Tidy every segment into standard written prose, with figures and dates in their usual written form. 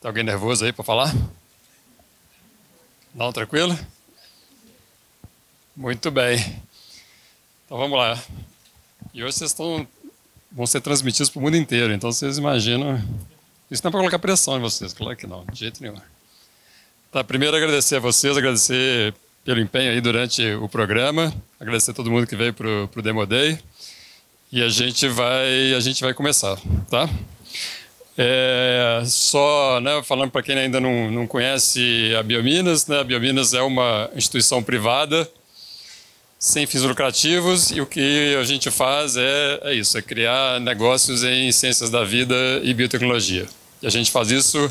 Tem alguém nervoso aí para falar? Não, tranquilo? Muito bem. Então vamos lá. E hoje vão ser transmitidos para o mundo inteiro, então vocês imaginam. Isso não é para colocar pressão em vocês, claro que não, de jeito nenhum. Tá, primeiro agradecer a vocês, agradecer pelo empenho aí durante o programa, agradecer a todo mundo que veio para o Demo Day. E a gente vai começar, tá? Só, né, falando para quem ainda não conhece a Biominas, né, a Biominas é uma instituição privada, sem fins lucrativos, e o que a gente faz é isso, é criar negócios em ciências da vida e biotecnologia. E a gente faz isso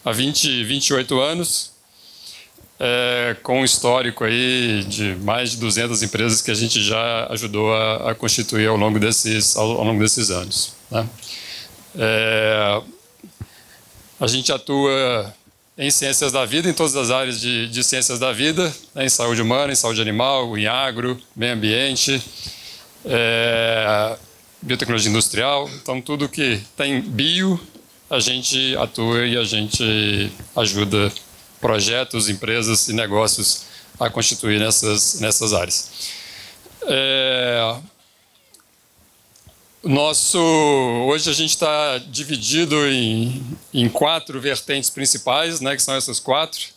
há 28 anos, com um histórico aí de mais de 200 empresas que a gente já ajudou a constituir ao longo desses anos, né? A gente atua em ciências da vida, em todas as áreas de ciências da vida, né, em saúde humana, em saúde animal, em agro, meio ambiente, biotecnologia industrial. Então, tudo que tem bio, a gente atua e a gente ajuda projetos, empresas e negócios a constituir nessas áreas. Hoje a gente está dividido em 4 vertentes principais, né, que são essas 4,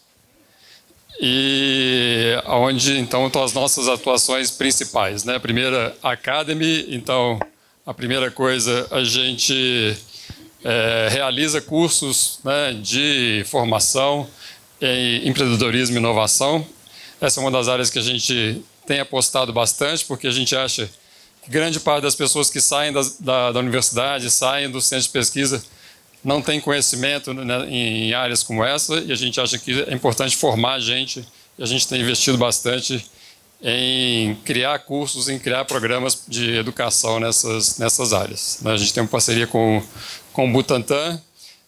e onde então estão as nossas atuações principais, né? A primeira, Academy. Então, a primeira coisa, a gente realiza cursos, né, de formação em empreendedorismo e inovação. Essa é uma das áreas que a gente tem apostado bastante, porque a gente acha que grande parte das pessoas que saem da universidade, saem do centro de pesquisa, não tem conhecimento, né, em áreas como essa, e a gente acha que é importante formar a gente, e a gente tem investido bastante em criar cursos, em criar programas de educação nessas áreas. A gente tem uma parceria com o Butantan,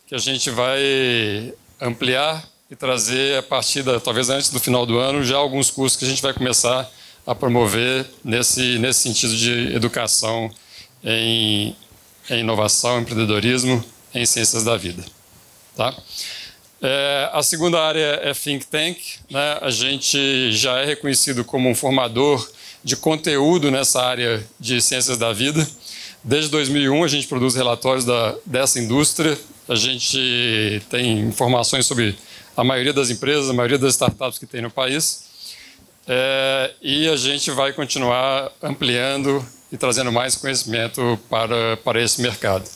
que a gente vai ampliar e trazer, a partir talvez antes do final do ano, já alguns cursos que a gente vai começar a promover nesse sentido de educação em inovação, empreendedorismo, em ciências da vida. Tá? A segunda área é Think Tank, né? A gente já é reconhecido como um formador de conteúdo nessa área de ciências da vida. Desde 2001 a gente produz relatórios dessa indústria, a gente tem informações sobre a maioria das empresas, a maioria das startups que tem no país. E a gente vai continuar ampliando e trazendo mais conhecimento para esse mercado,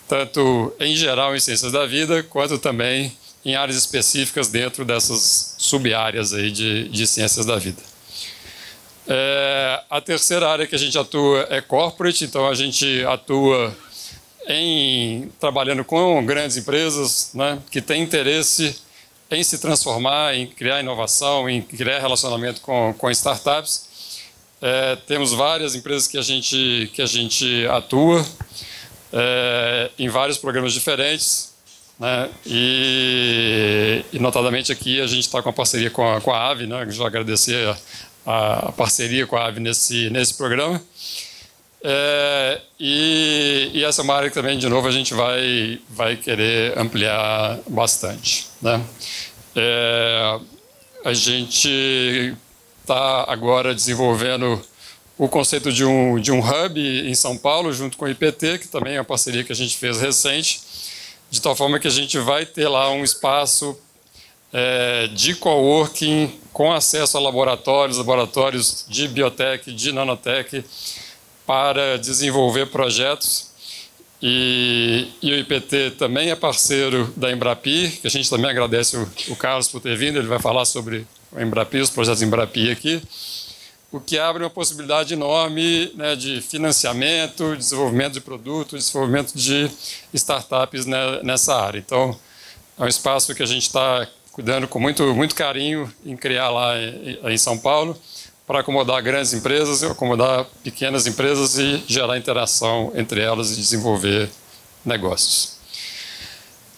tanto em geral em ciências da vida, quanto também em áreas específicas dentro dessas sub-áreas aí de ciências da vida. A terceira área que a gente atua é corporate, então a gente atua trabalhando com grandes empresas, né, que têm interesse em se transformar, em criar inovação, em criar relacionamento com startups. Temos várias empresas que a gente atua em vários programas diferentes, né? E notadamente aqui a gente está com a parceria com a AVE, né? Já agradecer a parceria com a AVE nesse programa. E essa é uma área que também, de novo, a gente vai querer ampliar bastante, né? A gente está agora desenvolvendo o conceito de um hub em São Paulo, junto com o IPT, que também é uma parceria que a gente fez recente, de tal forma que a gente vai ter lá um espaço de coworking com acesso a laboratórios de biotech, de nanotech, para desenvolver projetos. E o IPT também é parceiro da Embrapi, que a gente também agradece o Carlos por ter vindo, ele vai falar sobre o Embrapi, os projetos Embrapi aqui, o que abre uma possibilidade enorme, né, de financiamento, desenvolvimento de produtos, desenvolvimento de startups, né, nessa área. Então, é um espaço que a gente está cuidando com muito carinho em criar lá em São Paulo, para acomodar grandes empresas, acomodar pequenas empresas e gerar interação entre elas e desenvolver negócios.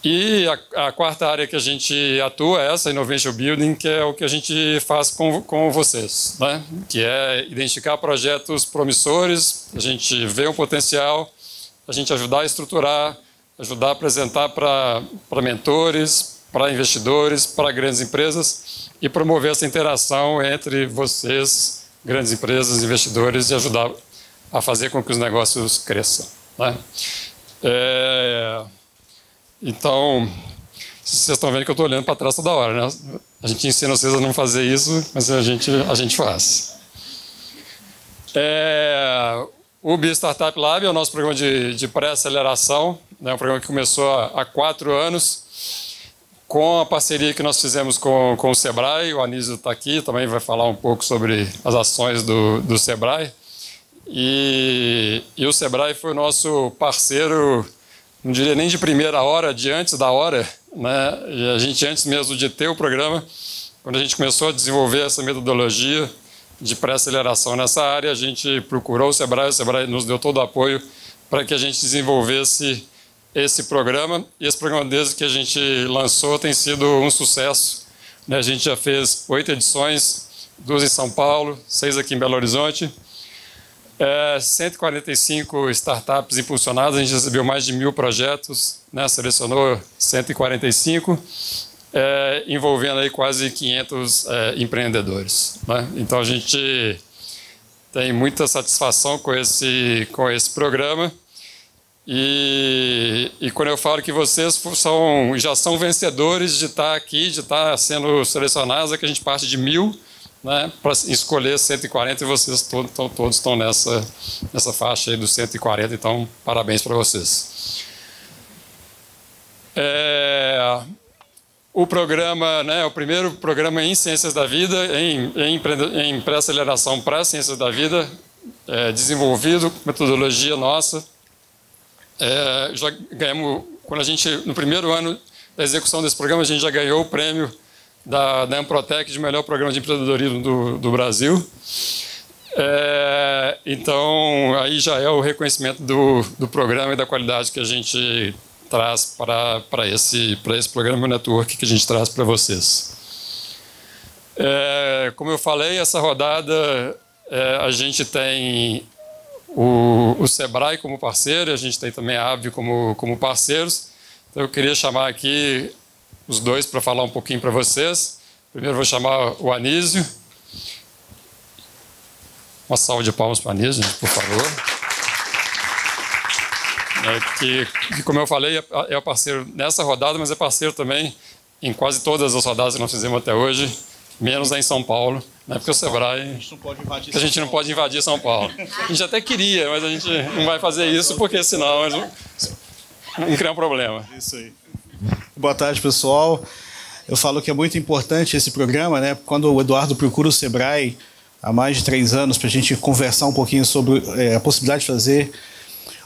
E a quarta área que a gente atua é essa, Innovation Building, que é o que a gente faz com vocês, né? Que é identificar projetos promissores, a gente vê um potencial, a gente ajudar a estruturar, ajudar a apresentar para mentores, para investidores, para grandes empresas e promover essa interação entre vocês, grandes empresas, investidores, e ajudar a fazer com que os negócios cresçam, né? Então, vocês estão vendo que eu estou olhando para trás toda hora, né? A gente ensina vocês a não fazer isso, mas a gente faz. O BeStartup Lab é o nosso programa de pré-aceleração, né? Um programa que começou há 4 anos, com a parceria que nós fizemos com o Sebrae. O Anísio está aqui, também vai falar um pouco sobre as ações do Sebrae. E o Sebrae foi o nosso parceiro, não diria nem de primeira hora, de antes da hora, né? E a gente, antes mesmo de ter o programa, quando a gente começou a desenvolver essa metodologia de pré-aceleração nessa área, a gente procurou o Sebrae nos deu todo o apoio para que a gente desenvolvesse esse programa. E esse programa, desde que a gente lançou, tem sido um sucesso, né? A gente já fez 8 edições, 2 em São Paulo, 6 aqui em Belo Horizonte. 145 startups impulsionadas, a gente recebeu mais de 1.000 projetos, né? Selecionou 145, envolvendo aí quase 500 empreendedores, né? Então a gente tem muita satisfação com esse programa. E quando eu falo que vocês já são vencedores de estar aqui, de estar sendo selecionados, é que a gente parte de 1.000, né, para escolher 140, e vocês todos estão nessa faixa aí dos 140, então parabéns para vocês. O programa, né, o primeiro programa em Ciências da Vida, em pré-aceleração para Ciências da Vida, desenvolvido com metodologia nossa. Já ganhamos, no primeiro ano da execução desse programa, a gente já ganhou o prêmio da Amprotec de melhor programa de empreendedorismo do Brasil. Então, aí já é o reconhecimento do programa e da qualidade que a gente traz para esse programa Network que a gente traz para vocês. Como eu falei, essa rodada a gente tem o Sebrae como parceiro, a gente tem também a ABVE como parceiros. Então, eu queria chamar aqui os dois para falar um pouquinho para vocês. Primeiro vou chamar o Anísio. Uma salva de palmas para o Anísio, por favor. Que, como eu falei, é parceiro nessa rodada, mas é parceiro também em quase todas as rodadas que nós fizemos até hoje, menos em São Paulo, né? Porque o Sebrae, a gente não pode invadir São Paulo. A gente até queria, mas a gente não vai fazer isso, porque senão não cria um problema. Isso aí. Boa tarde, pessoal. Eu falo que é muito importante esse programa, né? Quando o Eduardo procura o Sebrae há mais de 3 anos para a gente conversar um pouquinho sobre a possibilidade de fazer.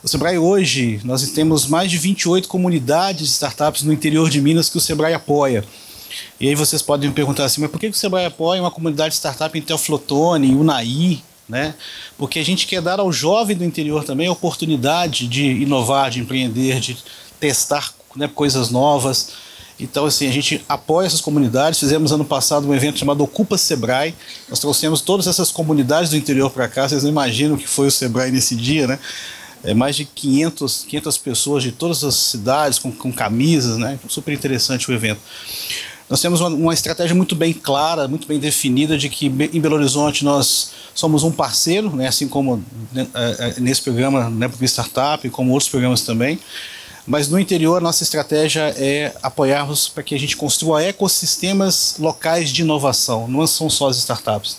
O Sebrae hoje, nós temos mais de 28 comunidades de startups no interior de Minas que o Sebrae apoia. E aí vocês podem me perguntar assim, mas por que o Sebrae apoia uma comunidade de startup em Teoflotone, em Unai, né? Porque a gente quer dar ao jovem do interior também a oportunidade de inovar, de empreender, de testar, né, coisas novas. Então, assim, a gente apoia essas comunidades. Fizemos ano passado um evento chamado Ocupa Sebrae. Nós trouxemos todas essas comunidades do interior para cá. Vocês não imaginam o que foi o Sebrae nesse dia, né? Mais de 500 pessoas de todas as cidades, com camisas, né? Super interessante o evento. Nós temos uma estratégia muito bem clara, muito bem definida, de que em Belo Horizonte nós somos um parceiro, né? Assim como nesse programa, né, para o Startup, como outros programas também. Mas no interior, a nossa estratégia é apoiarmos para que a gente construa ecossistemas locais de inovação, não são só as startups.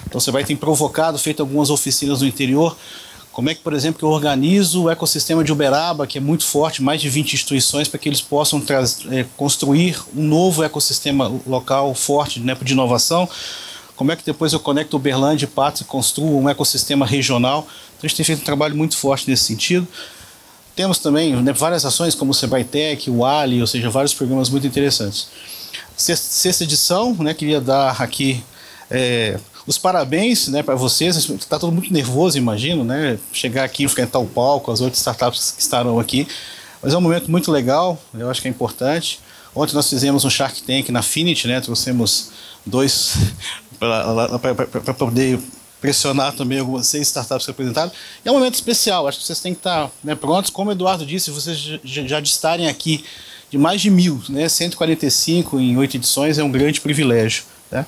Então você vai ter provocado, feito algumas oficinas no interior. Como é que, por exemplo, que eu organizo o ecossistema de Uberaba, que é muito forte, mais de 20 instituições, para que eles possam construir um novo ecossistema local forte, né, de inovação. Como é que depois eu conecto Uberlândia e Patos e construo um ecossistema regional. Então a gente tem feito um trabalho muito forte nesse sentido. Temos também, né, várias ações como o Sebrae Tech, o Ali, ou seja, vários programas muito interessantes. Sexta edição, né, queria dar aqui os parabéns, né, para vocês. Está todo muito nervoso, imagino, né, chegar aqui e enfrentar o palco, as outras startups que estarão aqui. Mas é um momento muito legal, eu acho que é importante. Ontem nós fizemos um Shark Tank na Finity, né, trouxemos 2 para poder pressionar também algumas 6 startups que apresentaram. E é um momento especial, acho que vocês têm que estar, né, prontos. Como o Eduardo disse, vocês já de estarem aqui de mais de 1000, né, 145 em 8 edições, é um grande privilégio. Né?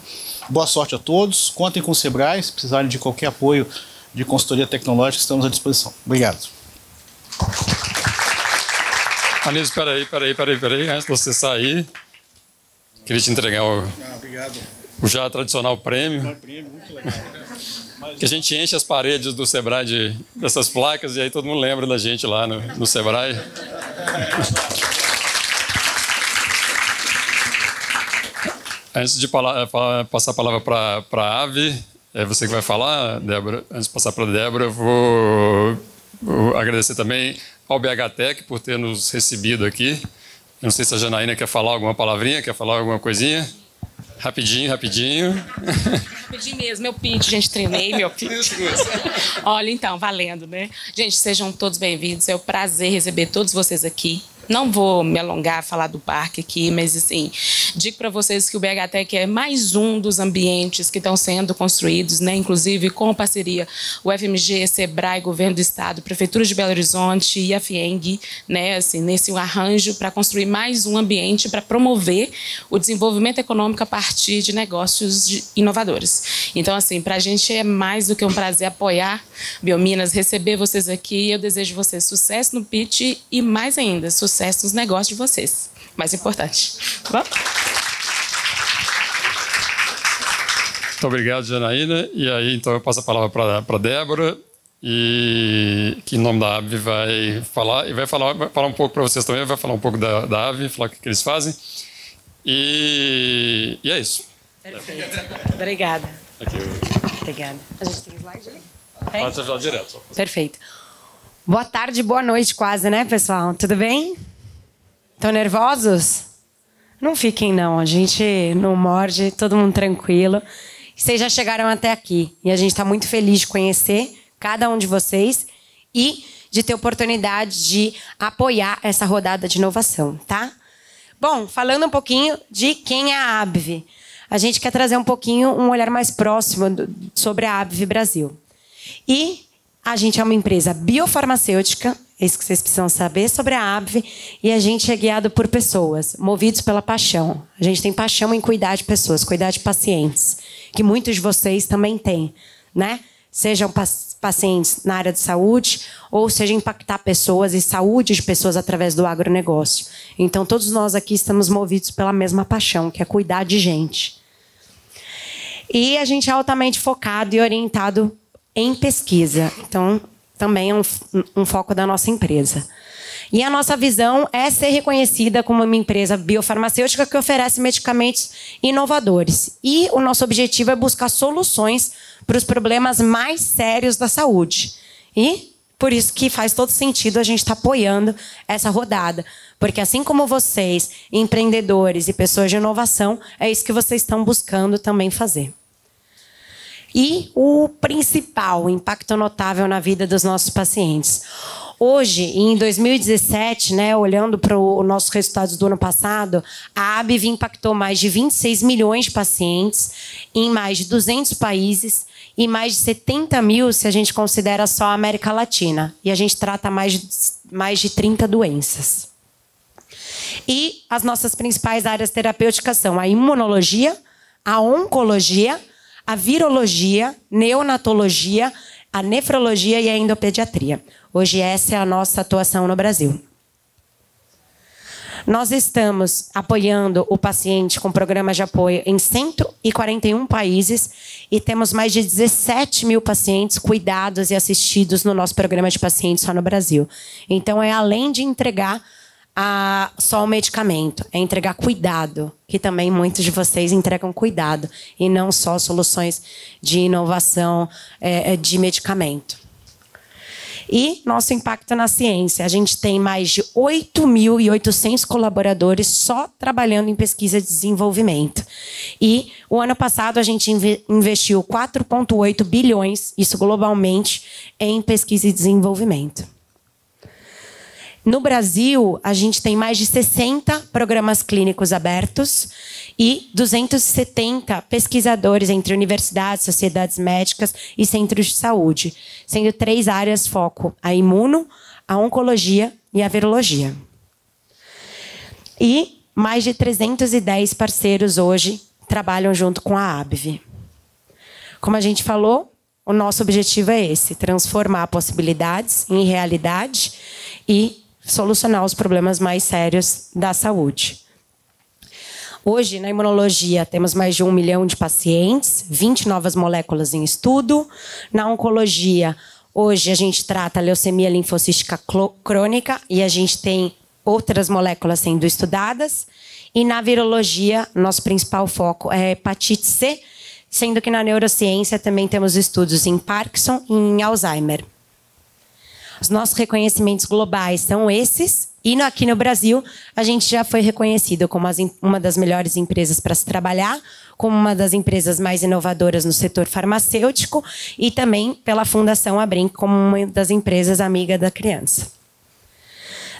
Boa sorte a todos, contem com o Sebrae, se precisarem de qualquer apoio de consultoria tecnológica, estamos à disposição. Obrigado. Anísio, peraí, antes de você sair, queria te entregar Obrigado. O já tradicional prêmio. Muito legal. Que a gente enche as paredes do Sebrae dessas placas e aí todo mundo lembra da gente lá no Sebrae. Antes de passar a palavra para a Ave, é você que vai falar, Débora. Antes de passar para a Débora, eu vou agradecer também ao BHTech por ter nos recebido aqui. Eu não sei se a Janaína quer falar alguma palavrinha, quer falar alguma coisinha. Rapidinho. Rapidinho mesmo, meu pitch, gente, treinei meu pitch. Olha, então, valendo, né? Gente, sejam todos bem-vindos, é um prazer receber todos vocês aqui. Não vou me alongar, falar do parque aqui, mas, assim, digo para vocês que o BHTech é mais um dos ambientes que estão sendo construídos, né? Inclusive com parceria o FMG, Sebrae, Governo do Estado, Prefeitura de Belo Horizonte e a FIENG, né? Assim, nesse arranjo para construir mais um ambiente para promover o desenvolvimento econômico a partir de negócios inovadores. Então, assim, para a gente é mais do que um prazer apoiar Biominas, receber vocês aqui. Eu desejo vocês sucesso no pitch e, mais ainda, sucesso nos negócios de vocês. Mais importante. Tá bom? Muito obrigado, Janaína. E aí, então, eu passo a palavra para a Débora, e que em nome da AVE vai falar, e vai falar um pouco para vocês também, vai falar um pouco da AVE, falar o que eles fazem. E é isso. Perfeito. Obrigada. Aqui, Obrigada. A gente tem slide aí? pode falar direto. Perfeito. Boa tarde, boa noite quase, né, pessoal? Tudo bem? Estão nervosos? Não fiquem, não. A gente não morde, todo mundo tranquilo. Vocês já chegaram até aqui e a gente está muito feliz de conhecer cada um de vocês e de ter oportunidade de apoiar essa rodada de inovação, tá? Bom, falando um pouquinho de quem é a ABV. A gente quer trazer um pouquinho, um olhar mais próximo sobre a ABV Brasil. E a gente é uma empresa biofarmacêutica, é isso que vocês precisam saber sobre a ABV, e a gente é guiado por pessoas, movidos pela paixão. A gente tem paixão em cuidar de pessoas, cuidar de pacientes, que muitos de vocês também têm, né? Sejam pacientes na área de saúde, ou seja, impactar pessoas e saúde de pessoas através do agronegócio. Então, todos nós aqui estamos movidos pela mesma paixão, que é cuidar de gente. E a gente é altamente focado e orientado em pesquisa. Então, também é um foco da nossa empresa. E a nossa visão é ser reconhecida como uma empresa biofarmacêutica que oferece medicamentos inovadores. E o nosso objetivo é buscar soluções para os problemas mais sérios da saúde. E por isso que faz todo sentido a gente estar apoiando essa rodada. Porque assim como vocês, empreendedores e pessoas de inovação, é isso que vocês estão buscando também fazer. E o principal, o impacto notável na vida dos nossos pacientes. Hoje, em 2017, né, olhando para os nossos resultados do ano passado, a ABV impactou mais de 26 milhões de pacientes em mais de 200 países e mais de 70 mil se a gente considera só a América Latina. E a gente trata mais de 30 doenças. E as nossas principais áreas terapêuticas são a imunologia, a oncologia, a virologia, neonatologia, a nefrologia e a endopediatria. Hoje essa é a nossa atuação no Brasil. Nós estamos apoiando o paciente com programas de apoio em 141 países e temos mais de 17 mil pacientes cuidados e assistidos no nosso programa de pacientes só no Brasil. Então, é além de entregar só o medicamento, é entregar cuidado, que também muitos de vocês entregam cuidado, e não só soluções de inovação de medicamento. E nosso impacto na ciência. A gente tem mais de 8.800 colaboradores só trabalhando em pesquisa e desenvolvimento. E o ano passado a gente investiu 4,8 bilhões, isso globalmente, em pesquisa e desenvolvimento. No Brasil, a gente tem mais de 60 programas clínicos abertos e 270 pesquisadores entre universidades, sociedades médicas e centros de saúde, sendo 3 áreas foco: a imuno, a oncologia e a virologia. E mais de 310 parceiros hoje trabalham junto com a ABV. Como a gente falou, o nosso objetivo é esse: transformar possibilidades em realidade e solucionar os problemas mais sérios da saúde. Hoje, na imunologia, temos mais de 1 milhão de pacientes, 20 novas moléculas em estudo. Na oncologia, hoje a gente trata a leucemia linfocística crônica e a gente tem outras moléculas sendo estudadas. E na virologia, nosso principal foco é a hepatite C, sendo que na neurociência também temos estudos em Parkinson e em Alzheimer. Os nossos reconhecimentos globais são esses, e aqui no Brasil a gente já foi reconhecido como uma das melhores empresas para se trabalhar, como uma das empresas mais inovadoras no setor farmacêutico e também pela Fundação Abrinq como uma das empresas amiga da criança.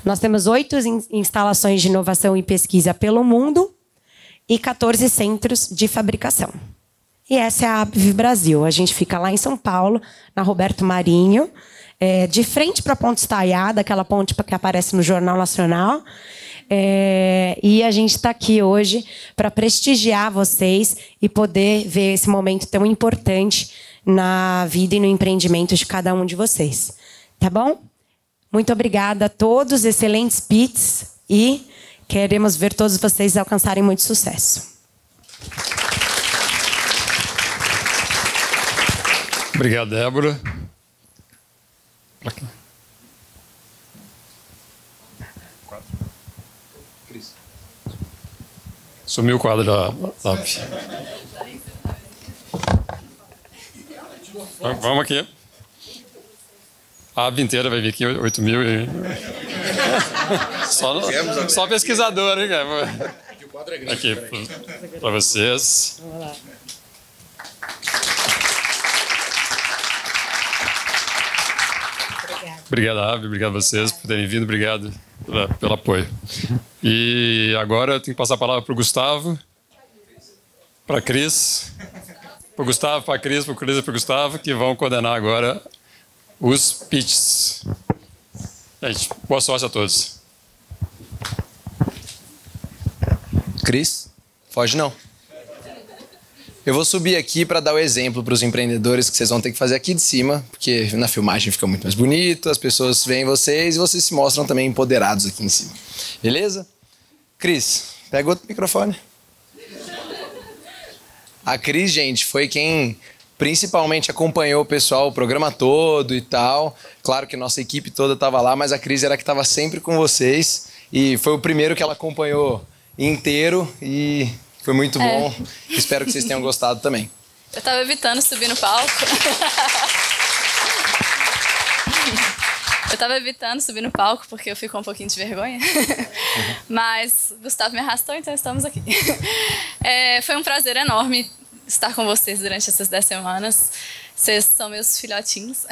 Nós temos 8 instalações de inovação e pesquisa pelo mundo e 14 centros de fabricação. E essa é a ABV Brasil. A gente fica lá em São Paulo, na Roberto Marinho, de frente para a Ponte Estaiada, aquela ponte que aparece no Jornal Nacional. E a gente está aqui hoje para prestigiar vocês e poder ver esse momento tão importante na vida e no empreendimento de cada um de vocês. Tá bom? Muito obrigada a todos, excelentes pits, e queremos ver todos vocês alcançarem muito sucesso. Obrigado, Débora. Sumiu o quadro da Vamos aqui. A aba inteira vai vir aqui, 8 mil. E... só pesquisador, hein, cara? Aqui, para vocês. Vamos lá. Obrigado, Ave. Obrigado a vocês por terem vindo. Obrigado pelo apoio. E agora eu tenho que passar a palavra para o Gustavo, para a Cris. Para o Gustavo, para a Cris, para o Cris e para o Gustavo, que vão coordenar agora os pitches. Gente, boa sorte a todos. Cris, foge não. Eu vou subir aqui para dar o exemplo para os empreendedores que vocês vão ter que fazer aqui de cima, porque na filmagem fica muito mais bonito, as pessoas veem vocês e vocês se mostram também empoderados aqui em cima. Beleza? Cris, pega outro microfone. A Cris, gente, foi quem principalmente acompanhou o pessoal, o programa todo e tal. Claro que nossa equipe toda estava lá, mas a Cris era que estava sempre com vocês. E foi o primeiro que ela acompanhou inteiro e foi muito bom. Espero que vocês tenham gostado também. Eu estava evitando subir no palco. Eu estava evitando subir no palco porque eu fico com um pouquinho de vergonha. Mas o Gustavo me arrastou, então estamos aqui. Foi um prazer enorme estar com vocês durante essas 10 semanas. Vocês são meus filhotinhos.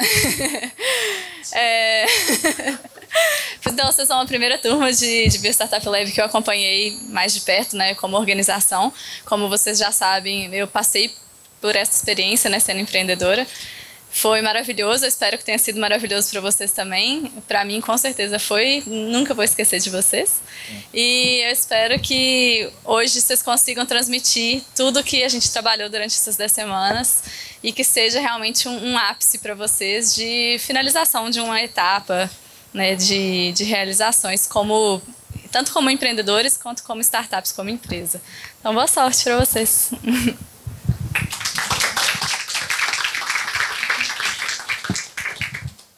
Então, vocês são a primeira turma de Biostartup Lab que eu acompanhei mais de perto, né, como organização. Como vocês já sabem, eu passei por essa experiência, né, sendo empreendedora. Foi maravilhoso, eu espero que tenha sido maravilhoso para vocês também. Para mim, com certeza foi. Nunca vou esquecer de vocês. E eu espero que hoje vocês consigam transmitir tudo que a gente trabalhou durante essas 10 semanas e que seja realmente um ápice para vocês de finalização de uma etapa, né, de realizações, tanto como empreendedores quanto como startups, como empresa. Então, boa sorte para vocês.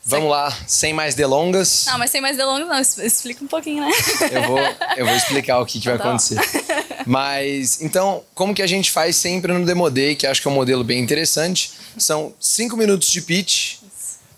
Vamos lá, sem mais delongas. Não, mas sem mais delongas não, explica um pouquinho, né? Eu vou explicar o que vai acontecer. Mas, então, como que a gente faz sempre no Demo Day, que acho que é um modelo bem interessante, são 5 minutos de pitch.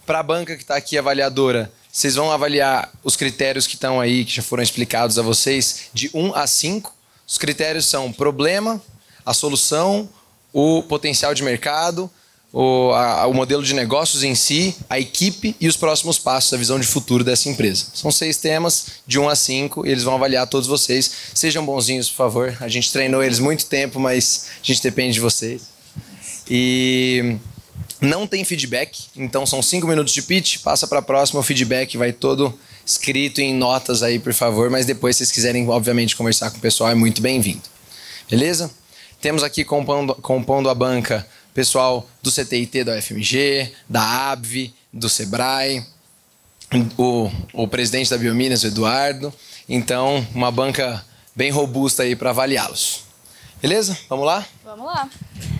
Para a banca que está aqui, avaliadora, vocês vão avaliar os critérios que estão aí, que já foram explicados a vocês, de 1 a 5. Os critérios são problema, a solução, o potencial de mercado, o modelo de negócios em si, a equipe e os próximos passos, a visão de futuro dessa empresa. São 6 temas, de 1 a 5, e eles vão avaliar todos vocês. Sejam bonzinhos, por favor. A gente treinou eles muito tempo, mas a gente depende de vocês. E não tem feedback, então são 5 minutos de pitch, passa para a próxima, o feedback vai todo escrito em notas aí, por favor, mas depois, se vocês quiserem, obviamente, conversar com o pessoal, é muito bem-vindo. Beleza? Temos aqui compondo a banca pessoal do CTIT da UFMG, da ABV, do Sebrae, o presidente da Biominas, o Eduardo. Então, uma banca bem robusta aí para avaliá-los. Beleza? Vamos lá? Vamos lá.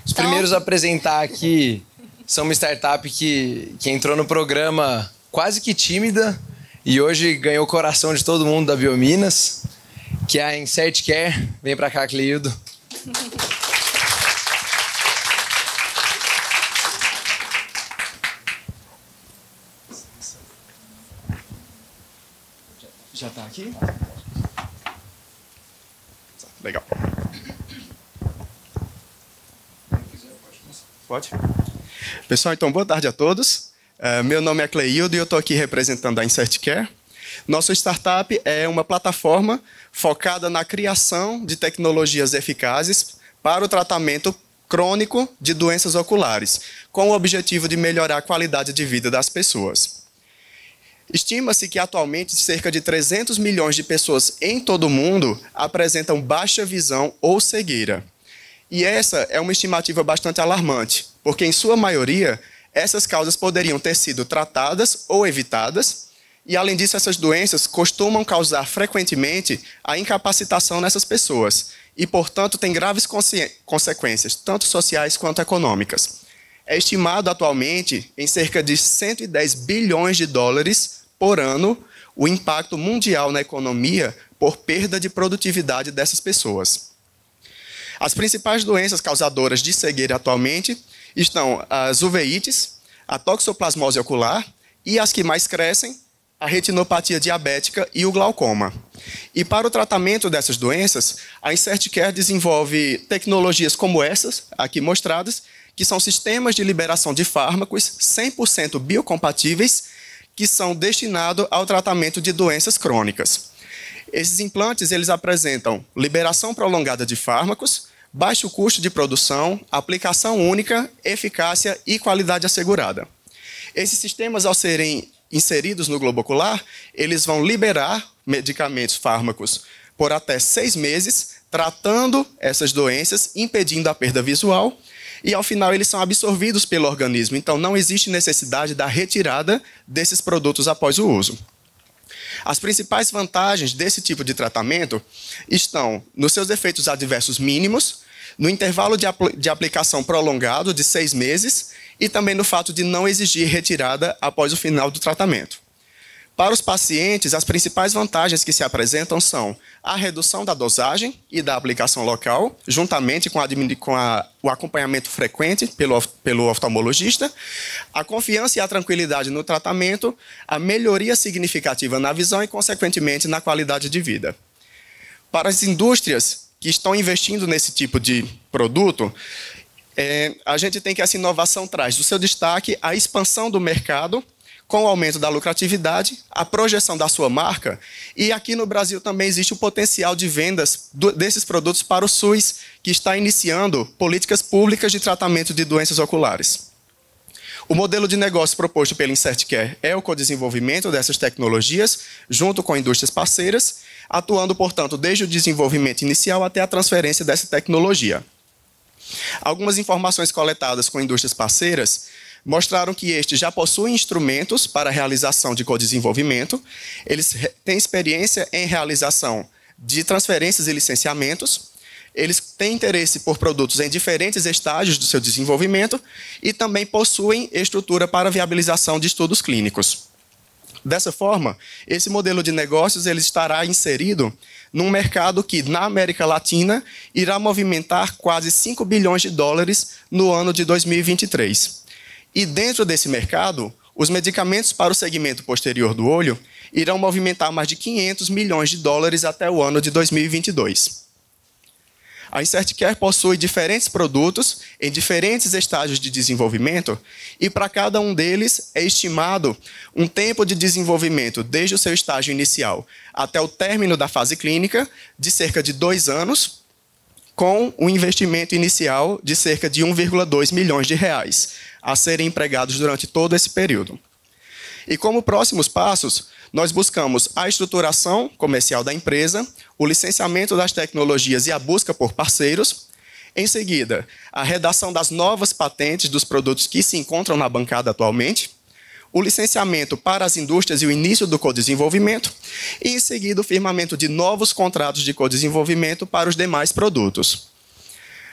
Os primeiros a apresentar aqui são uma startup que entrou no programa quase que tímida e hoje ganhou o coração de todo mundo da Biominas, que é a Insert Care. Vem para cá, Cleildo. Já está aqui? Legal. Pode? Pessoal, então, boa tarde a todos. Meu nome é Cleildo e eu estou aqui representando a Insert Care. Nossa startup é uma plataforma focada na criação de tecnologias eficazes para o tratamento crônico de doenças oculares, com o objetivo de melhorar a qualidade de vida das pessoas. Estima-se que atualmente cerca de 300 milhões de pessoas em todo o mundo apresentam baixa visão ou cegueira. E essa é uma estimativa bastante alarmante, porque em sua maioria essas causas poderiam ter sido tratadas ou evitadas, e além disso essas doenças costumam causar frequentemente a incapacitação nessas pessoas e, portanto, têm graves consequências, tanto sociais quanto econômicas. É estimado atualmente em cerca de 110 bilhões de dólares por ano o impacto mundial na economia por perda de produtividade dessas pessoas. As principais doenças causadoras de cegueira atualmente estão as uveites, a toxoplasmose ocular e as que mais crescem, a retinopatia diabética e o glaucoma. E para o tratamento dessas doenças, a Insert Care desenvolve tecnologias como essas, aqui mostradas, que são sistemas de liberação de fármacos 100% biocompatíveis que são destinados ao tratamento de doenças crônicas. Esses implantes eles apresentam liberação prolongada de fármacos, baixo custo de produção, aplicação única, eficácia e qualidade assegurada. Esses sistemas, ao serem inseridos no globo ocular, eles vão liberar medicamentos, fármacos, por até 6 meses, tratando essas doenças, impedindo a perda visual, e ao final eles são absorvidos pelo organismo, então não existe necessidade da retirada desses produtos após o uso. As principais vantagens desse tipo de tratamento estão nos seus efeitos adversos mínimos, no intervalo de aplicação prolongado de 6 meses e também no fato de não exigir retirada após o final do tratamento. Para os pacientes, as principais vantagens que se apresentam são a redução da dosagem e da aplicação local, juntamente com o acompanhamento frequente pelo oftalmologista, a confiança e a tranquilidade no tratamento, a melhoria significativa na visão e, consequentemente, na qualidade de vida. Para as indústrias que estão investindo nesse tipo de produto, a gente tem que essa inovação traz do seu destaque a expansão do mercado, com o aumento da lucratividade, a projeção da sua marca, e aqui no Brasil também existe o potencial de vendas desses produtos para o SUS, que está iniciando políticas públicas de tratamento de doenças oculares. O modelo de negócio proposto pela Insert Care é o codesenvolvimento dessas tecnologias, junto com indústrias parceiras, atuando, portanto, desde o desenvolvimento inicial até a transferência dessa tecnologia. Algumas informações coletadas com indústrias parceiras mostraram que estes já possuem instrumentos para a realização de codesenvolvimento, eles têm experiência em realização de transferências e licenciamentos, eles têm interesse por produtos em diferentes estágios do seu desenvolvimento e também possuem estrutura para viabilização de estudos clínicos. Dessa forma, esse modelo de negócios ele estará inserido num mercado que, na América Latina, irá movimentar quase 5 bilhões de dólares no ano de 2023. E dentro desse mercado, os medicamentos para o segmento posterior do olho irão movimentar mais de 500 milhões de dólares até o ano de 2022. A InsertCare possui diferentes produtos em diferentes estágios de desenvolvimento e para cada um deles é estimado um tempo de desenvolvimento desde o seu estágio inicial até o término da fase clínica de cerca de 2 anos, com um investimento inicial de cerca de 1,2 milhões de reais a serem empregados durante todo esse período. E como próximos passos, nós buscamos a estruturação comercial da empresa, o licenciamento das tecnologias e a busca por parceiros. Em seguida, a redação das novas patentes dos produtos que se encontram na bancada atualmente, o licenciamento para as indústrias e o início do codesenvolvimento, e em seguida o firmamento de novos contratos de codesenvolvimento para os demais produtos.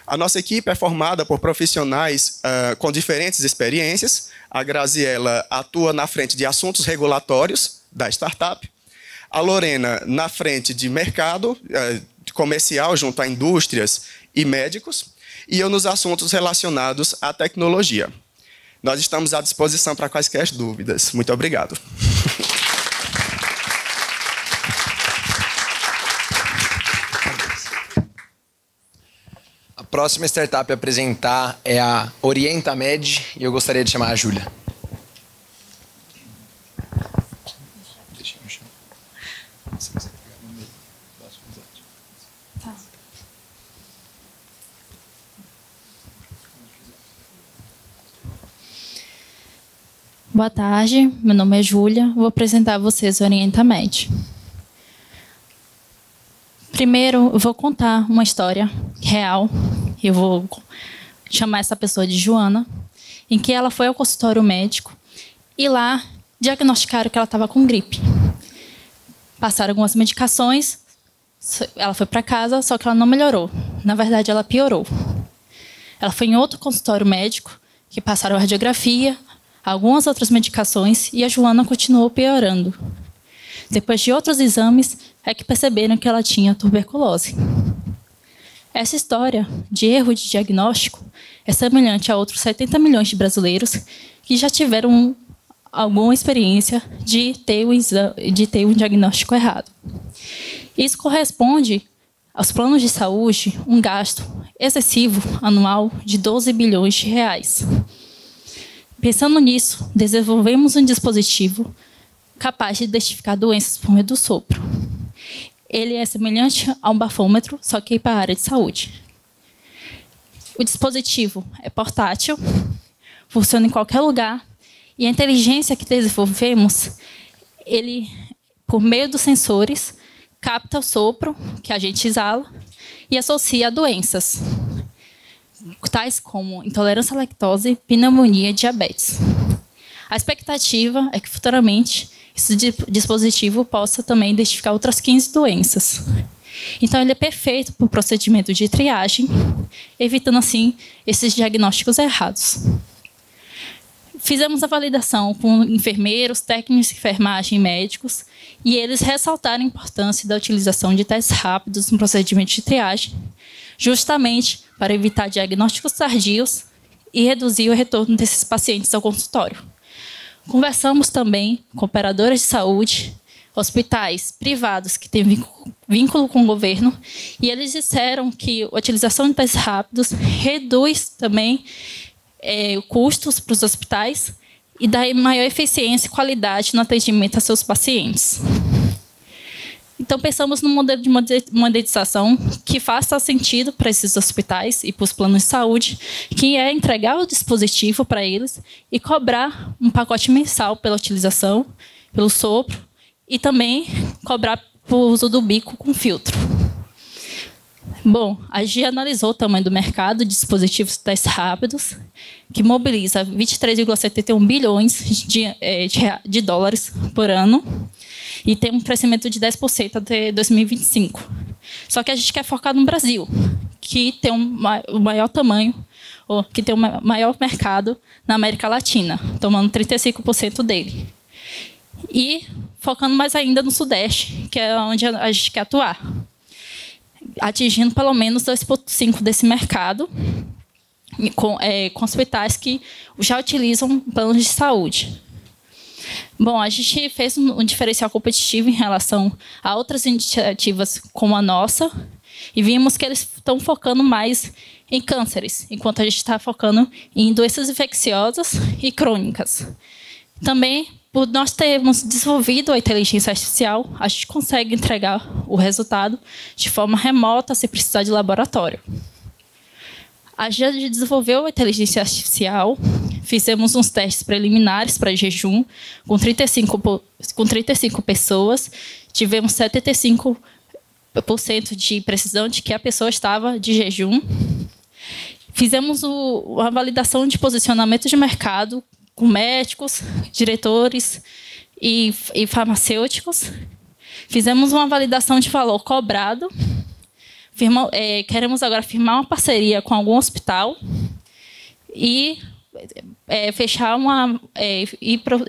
A nossa equipe é formada por profissionais com diferentes experiências. A Graziela atua na frente de assuntos regulatórios da startup, a Lorena na frente de mercado comercial junto a indústrias e médicos, e eu nos assuntos relacionados à tecnologia. Nós estamos à disposição para quaisquer dúvidas. Muito obrigado. A próxima startup a apresentar é a OrientaMed e eu gostaria de chamar a Júlia. Boa tarde, meu nome é Júlia, vou apresentar a vocês o OrientaMed. Primeiro, eu vou contar uma história real, eu vou chamar essa pessoa de Joana, em que ela foi ao consultório médico e lá diagnosticaram que ela estava com gripe. Passaram algumas medicações, ela foi para casa, só que ela não melhorou. Na verdade, ela piorou. Ela foi em outro consultório médico, que passaram a radiografia, algumas outras medicações, e a Joana continuou piorando. Depois de outros exames, é que perceberam que ela tinha tuberculose. Essa história de erro de diagnóstico é semelhante a outros 70 milhões de brasileiros que já tiveram alguma experiência de ter um diagnóstico errado. Isso corresponde aos planos de saúde um gasto excessivo anual de 12 bilhões de reais. Pensando nisso, desenvolvemos um dispositivo capaz de identificar doenças por meio do sopro. Ele é semelhante a um bafômetro, só que para a área de saúde. O dispositivo é portátil, funciona em qualquer lugar, e a inteligência que desenvolvemos, ele, por meio dos sensores, capta o sopro que a gente exala e associa a doenças, tais como intolerância à lactose, pneumonia e diabetes. A expectativa é que futuramente esse dispositivo possa também identificar outras 15 doenças. Então, ele é perfeito para o procedimento de triagem, evitando, assim, esses diagnósticos errados. Fizemos a validação com enfermeiros, técnicos de enfermagem e médicos, e eles ressaltaram a importância da utilização de testes rápidos no procedimento de triagem, justamente para evitar diagnósticos tardios e reduzir o retorno desses pacientes ao consultório. Conversamos também com operadoras de saúde, hospitais privados que têm vínculo com o governo, e eles disseram que a utilização de testes rápidos reduz também custos para os hospitais e dá maior eficiência e qualidade no atendimento a seus pacientes. Então, pensamos num modelo de monetização que faça sentido para esses hospitais e para os planos de saúde, que é entregar o dispositivo para eles e cobrar um pacote mensal pela utilização, pelo sopro, e também cobrar por uso do bico com filtro. Bom, a GE analisou o tamanho do mercado de dispositivos de testes rápidos, que mobiliza 23,71 bilhões de dólares por ano, e tem um crescimento de 10% até 2025. Só que a gente quer focar no Brasil, que tem o maior tamanho, ou que tem o maior mercado na América Latina, tomando 35% dele. E focando mais ainda no Sudeste, que é onde a gente quer atuar, atingindo pelo menos 2,5% desse mercado, com hospitais que já utilizam planos de saúde. Bom, a gente fez um diferencial competitivo em relação a outras iniciativas como a nossa, E vimos que eles estão focando mais em cânceres, enquanto a gente está focando em doenças infecciosas e crônicas. Também, por nós termos desenvolvido a inteligência artificial, a gente consegue entregar o resultado de forma remota, sem precisar de laboratório. A gente desenvolveu a inteligência artificial, fizemos uns testes preliminares para jejum com 35 pessoas, tivemos 75% de precisão de que a pessoa estava de jejum. Fizemos uma validação de posicionamento de mercado com médicos, diretores e farmacêuticos. Fizemos uma validação de valor cobrado. Queremos agora firmar uma parceria com algum hospital e fechar e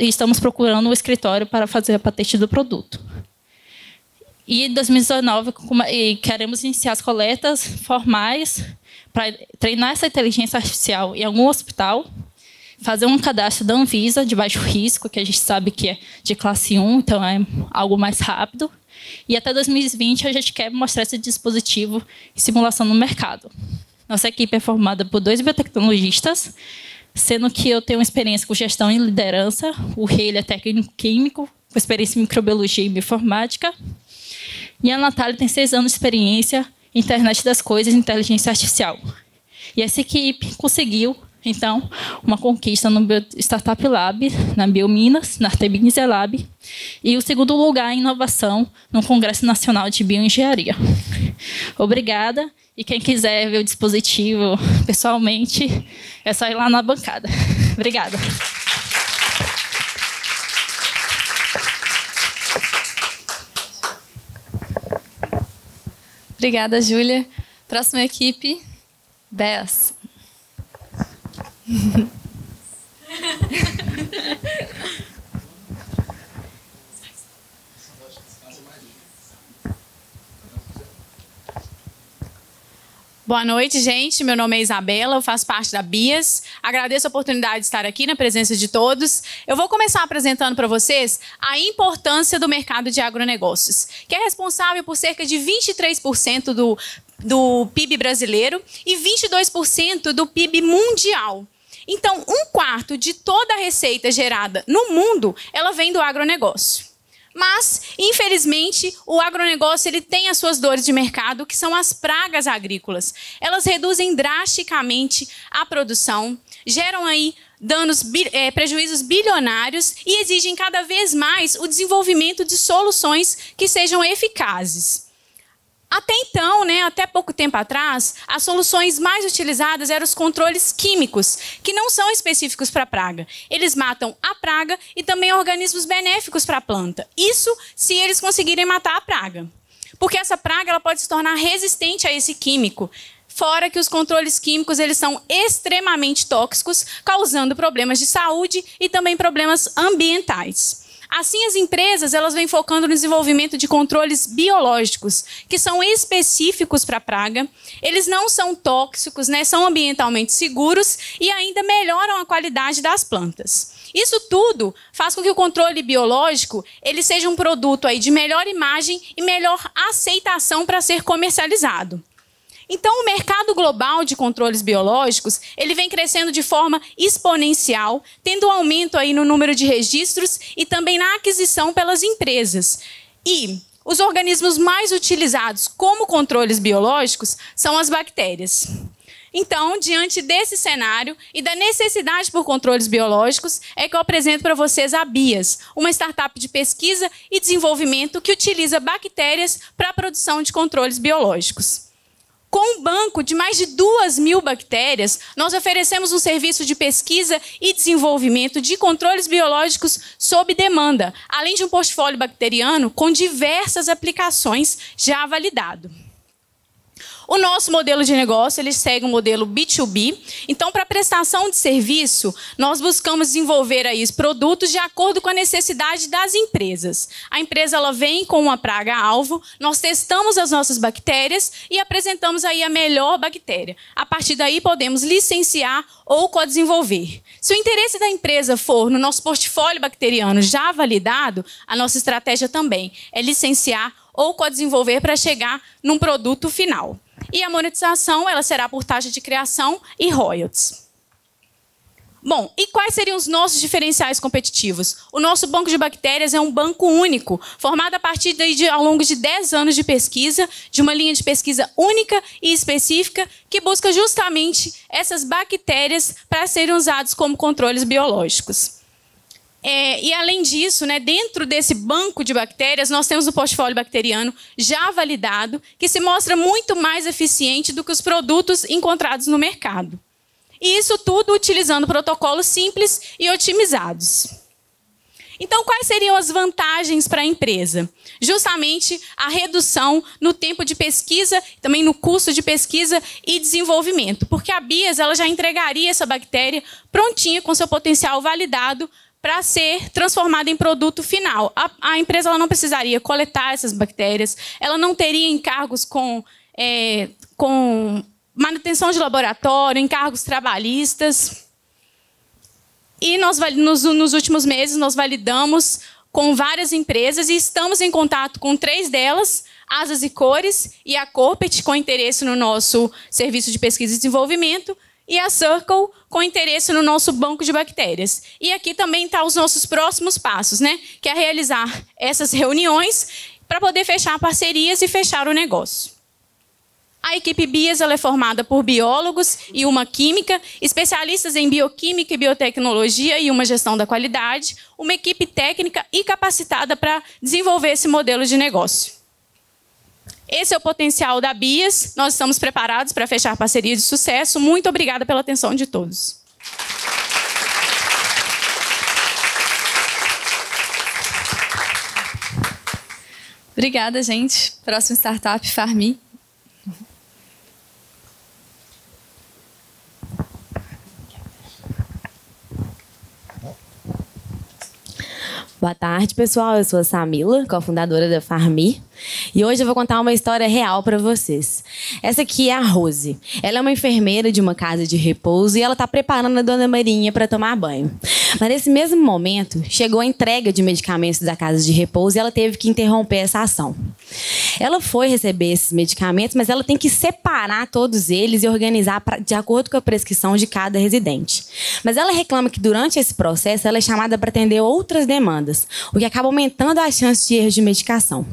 estamos procurando um escritório para fazer a patente do produto. E em 2019 queremos iniciar as coletas formais para treinar essa inteligência artificial em algum hospital, fazer um cadastro da Anvisa de baixo risco, que a gente sabe que é de classe 1, então é algo mais rápido. E até 2020 a gente quer mostrar esse dispositivo em simulação no mercado. Nossa equipe é formada por 2 biotecnologistas, sendo que eu tenho experiência com gestão e liderança, o Rei é técnico químico, com experiência em microbiologia e bioinformática, e a Natália tem 6 anos de experiência em internet das coisas e inteligência artificial. E essa equipe conseguiu, então, uma conquista no Startup Lab, na Biominas, na Artemis Lab, e o 2º lugar em inovação no Congresso Nacional de Bioengenharia. Obrigada, e quem quiser ver o dispositivo pessoalmente, é só ir lá na bancada. Obrigada. Obrigada, Júlia. Próxima equipe, Bess. Boa noite, gente. Meu nome é Isabela, eu faço parte da BIAS. Agradeço a oportunidade de estar aqui na presença de todos. Eu vou começar apresentando para vocês a importância do mercado de agronegócios, que é responsável por cerca de 23% do PIB brasileiro e 22% do PIB mundial. Então, 1/4 de toda a receita gerada no mundo, ela vem do agronegócio. Mas, infelizmente, o agronegócio ele tem as suas dores de mercado, que são as pragas agrícolas. Elas reduzem drasticamente a produção, geram aí prejuízos bilionários e exigem cada vez mais o desenvolvimento de soluções que sejam eficazes. Até então, até pouco tempo atrás, as soluções mais utilizadas eram os controles químicos, que não são específicos para a praga. Eles matam a praga e também organismos benéficos para a planta. Isso se eles conseguirem matar a praga. Porque essa praga ela pode se tornar resistente a esse químico. Fora que os controles químicos eles são extremamente tóxicos, causando problemas de saúde e também problemas ambientais. Assim, as empresas elas vêm focando no desenvolvimento de controles biológicos, que são específicos para a praga. Eles não são tóxicos, são ambientalmente seguros e ainda melhoram a qualidade das plantas. Isso tudo faz com que o controle biológico ele seja um produto aí de melhor imagem e melhor aceitação para ser comercializado. Então, o mercado global de controles biológicos ele vem crescendo de forma exponencial, tendo um aumento aí no número de registros e também na aquisição pelas empresas. E os organismos mais utilizados como controles biológicos são as bactérias. Então, diante desse cenário e da necessidade por controles biológicos, é que eu apresento para vocês a BIAS, uma startup de pesquisa e desenvolvimento que utiliza bactérias para a produção de controles biológicos. Com um banco de mais de 2.000 bactérias, nós oferecemos um serviço de pesquisa e desenvolvimento de controles biológicos sob demanda, além de um portfólio bacteriano com diversas aplicações já validado. O nosso modelo de negócio ele segue um modelo B2B. Então, para prestação de serviço, nós buscamos desenvolver aí os produtos de acordo com a necessidade das empresas. A empresa ela vem com uma praga-alvo, nós testamos as nossas bactérias e apresentamos aí a melhor bactéria. A partir daí, podemos licenciar ou co-desenvolver. Se o interesse da empresa for no nosso portfólio bacteriano já validado, a nossa estratégia também é licenciar ou co-desenvolver para chegar num produto final. E a monetização ela será por taxa de criação e royalties. Bom, e quais seriam os nossos diferenciais competitivos? O nosso banco de bactérias é um banco único, formado a partir ao longo de 10 anos de pesquisa, de uma linha de pesquisa única e específica, que busca justamente essas bactérias para serem usadas como controles biológicos. E, além disso, né, dentro desse banco de bactérias, nós temos o portfólio bacteriano já validado, que se mostra muito mais eficiente do que os produtos encontrados no mercado. E isso tudo utilizando protocolos simples e otimizados. Então, quais seriam as vantagens para a empresa? Justamente a redução no tempo de pesquisa, também no custo de pesquisa e desenvolvimento, porque a Bias ela já entregaria essa bactéria prontinha, com seu potencial validado, para ser transformada em produto final. A empresa ela não precisaria coletar essas bactérias, ela não teria encargos com manutenção de laboratório, encargos trabalhistas. E nos últimos meses, nós validamos com várias empresas e estamos em contato com 3 delas, Asas e Cores e a Corpet, com interesse no nosso serviço de pesquisa e desenvolvimento, e a Circle, com interesse no nosso banco de bactérias. E aqui também estão os nossos próximos passos, né? Que é realizar essas reuniões para poder fechar parcerias e fechar o negócio. A equipe Bias ela é formada por biólogos e uma química, especialistas em bioquímica e biotecnologia e uma gestão da qualidade, uma equipe técnica e capacitada para desenvolver esse modelo de negócio. Esse é o potencial da Bias. Nós estamos preparados para fechar parceria de sucesso. Muito obrigada pela atenção de todos. Obrigada, gente. Próximo startup, Farmi. Boa tarde, pessoal. Eu sou a Samila, cofundadora da Farmi. E hoje eu vou contar uma história real para vocês. Essa aqui é a Rose. Ela é uma enfermeira de uma casa de repouso e ela está preparando a Dona Marinha para tomar banho. Mas nesse mesmo momento, chegou a entrega de medicamentos da casa de repouso e ela teve que interromper essa ação. Ela foi receber esses medicamentos, mas ela tem que separar todos eles e organizar de acordo com a prescrição de cada residente. Mas ela reclama que durante esse processo ela é chamada para atender outras demandas, o que acaba aumentando as chances de erros de medicação.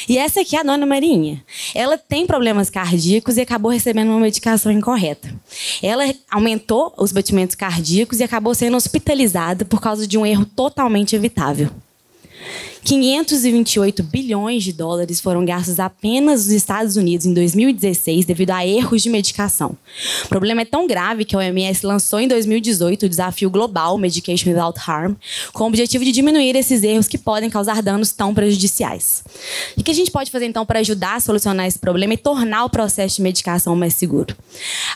E essa aqui é a Dona Marinha. Ela tem problemas cardíacos e acabou recebendo uma medicação incorreta. Ela aumentou os batimentos cardíacos e acabou sendo hospitalizada por causa de um erro totalmente evitável. 528 bilhões de dólares foram gastos apenas nos Estados Unidos em 2016 devido a erros de medicação. O problema é tão grave que a OMS lançou em 2018 o desafio global Medication Without Harm, com o objetivo de diminuir esses erros que podem causar danos tão prejudiciais. O que a gente pode fazer, então, para ajudar a solucionar esse problema e tornar o processo de medicação mais seguro?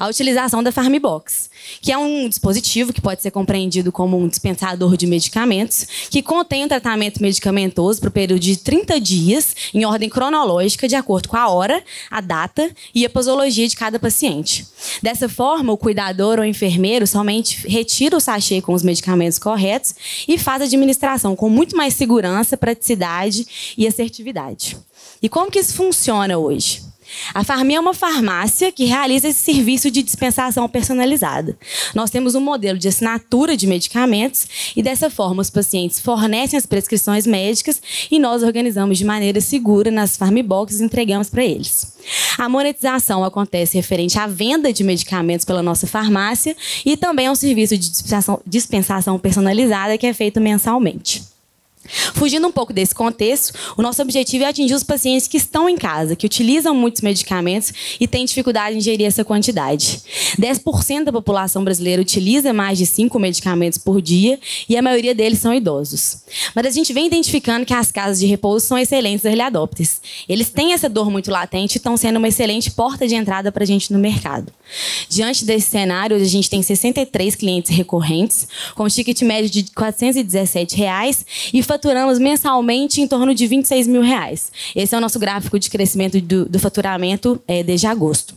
A utilização da Farmibox, que é um dispositivo que pode ser compreendido como um dispensador de medicamentos, que contém um tratamento medicamentoso para o período de 30 dias, em ordem cronológica, de acordo com a hora, a data e a posologia de cada paciente. Dessa forma, o cuidador ou enfermeiro somente retira o sachê com os medicamentos corretos e faz a administração com muito mais segurança, praticidade e assertividade. E como que isso funciona hoje? A Farmi é uma farmácia que realiza esse serviço de dispensação personalizada. Nós temos um modelo de assinatura de medicamentos e, dessa forma, os pacientes fornecem as prescrições médicas e nós organizamos de maneira segura nas Farmiboxes e entregamos para eles. A monetização acontece referente à venda de medicamentos pela nossa farmácia e também ao serviço de dispensação personalizada que é feito mensalmente. Fugindo um pouco desse contexto, o nosso objetivo é atingir os pacientes que estão em casa, que utilizam muitos medicamentos e têm dificuldade em gerir essa quantidade. 10% da população brasileira utiliza mais de 5 medicamentos por dia e a maioria deles são idosos. Mas a gente vem identificando que as casas de repouso são excelentes early adopters. Eles têm essa dor muito latente e estão sendo uma excelente porta de entrada para a gente no mercado. Diante desse cenário, a gente tem 63 clientes recorrentes, com ticket médio de R$ 417 e faturamos mensalmente em torno de R$ 26 mil. Esse é o nosso gráfico de crescimento do faturamento desde agosto.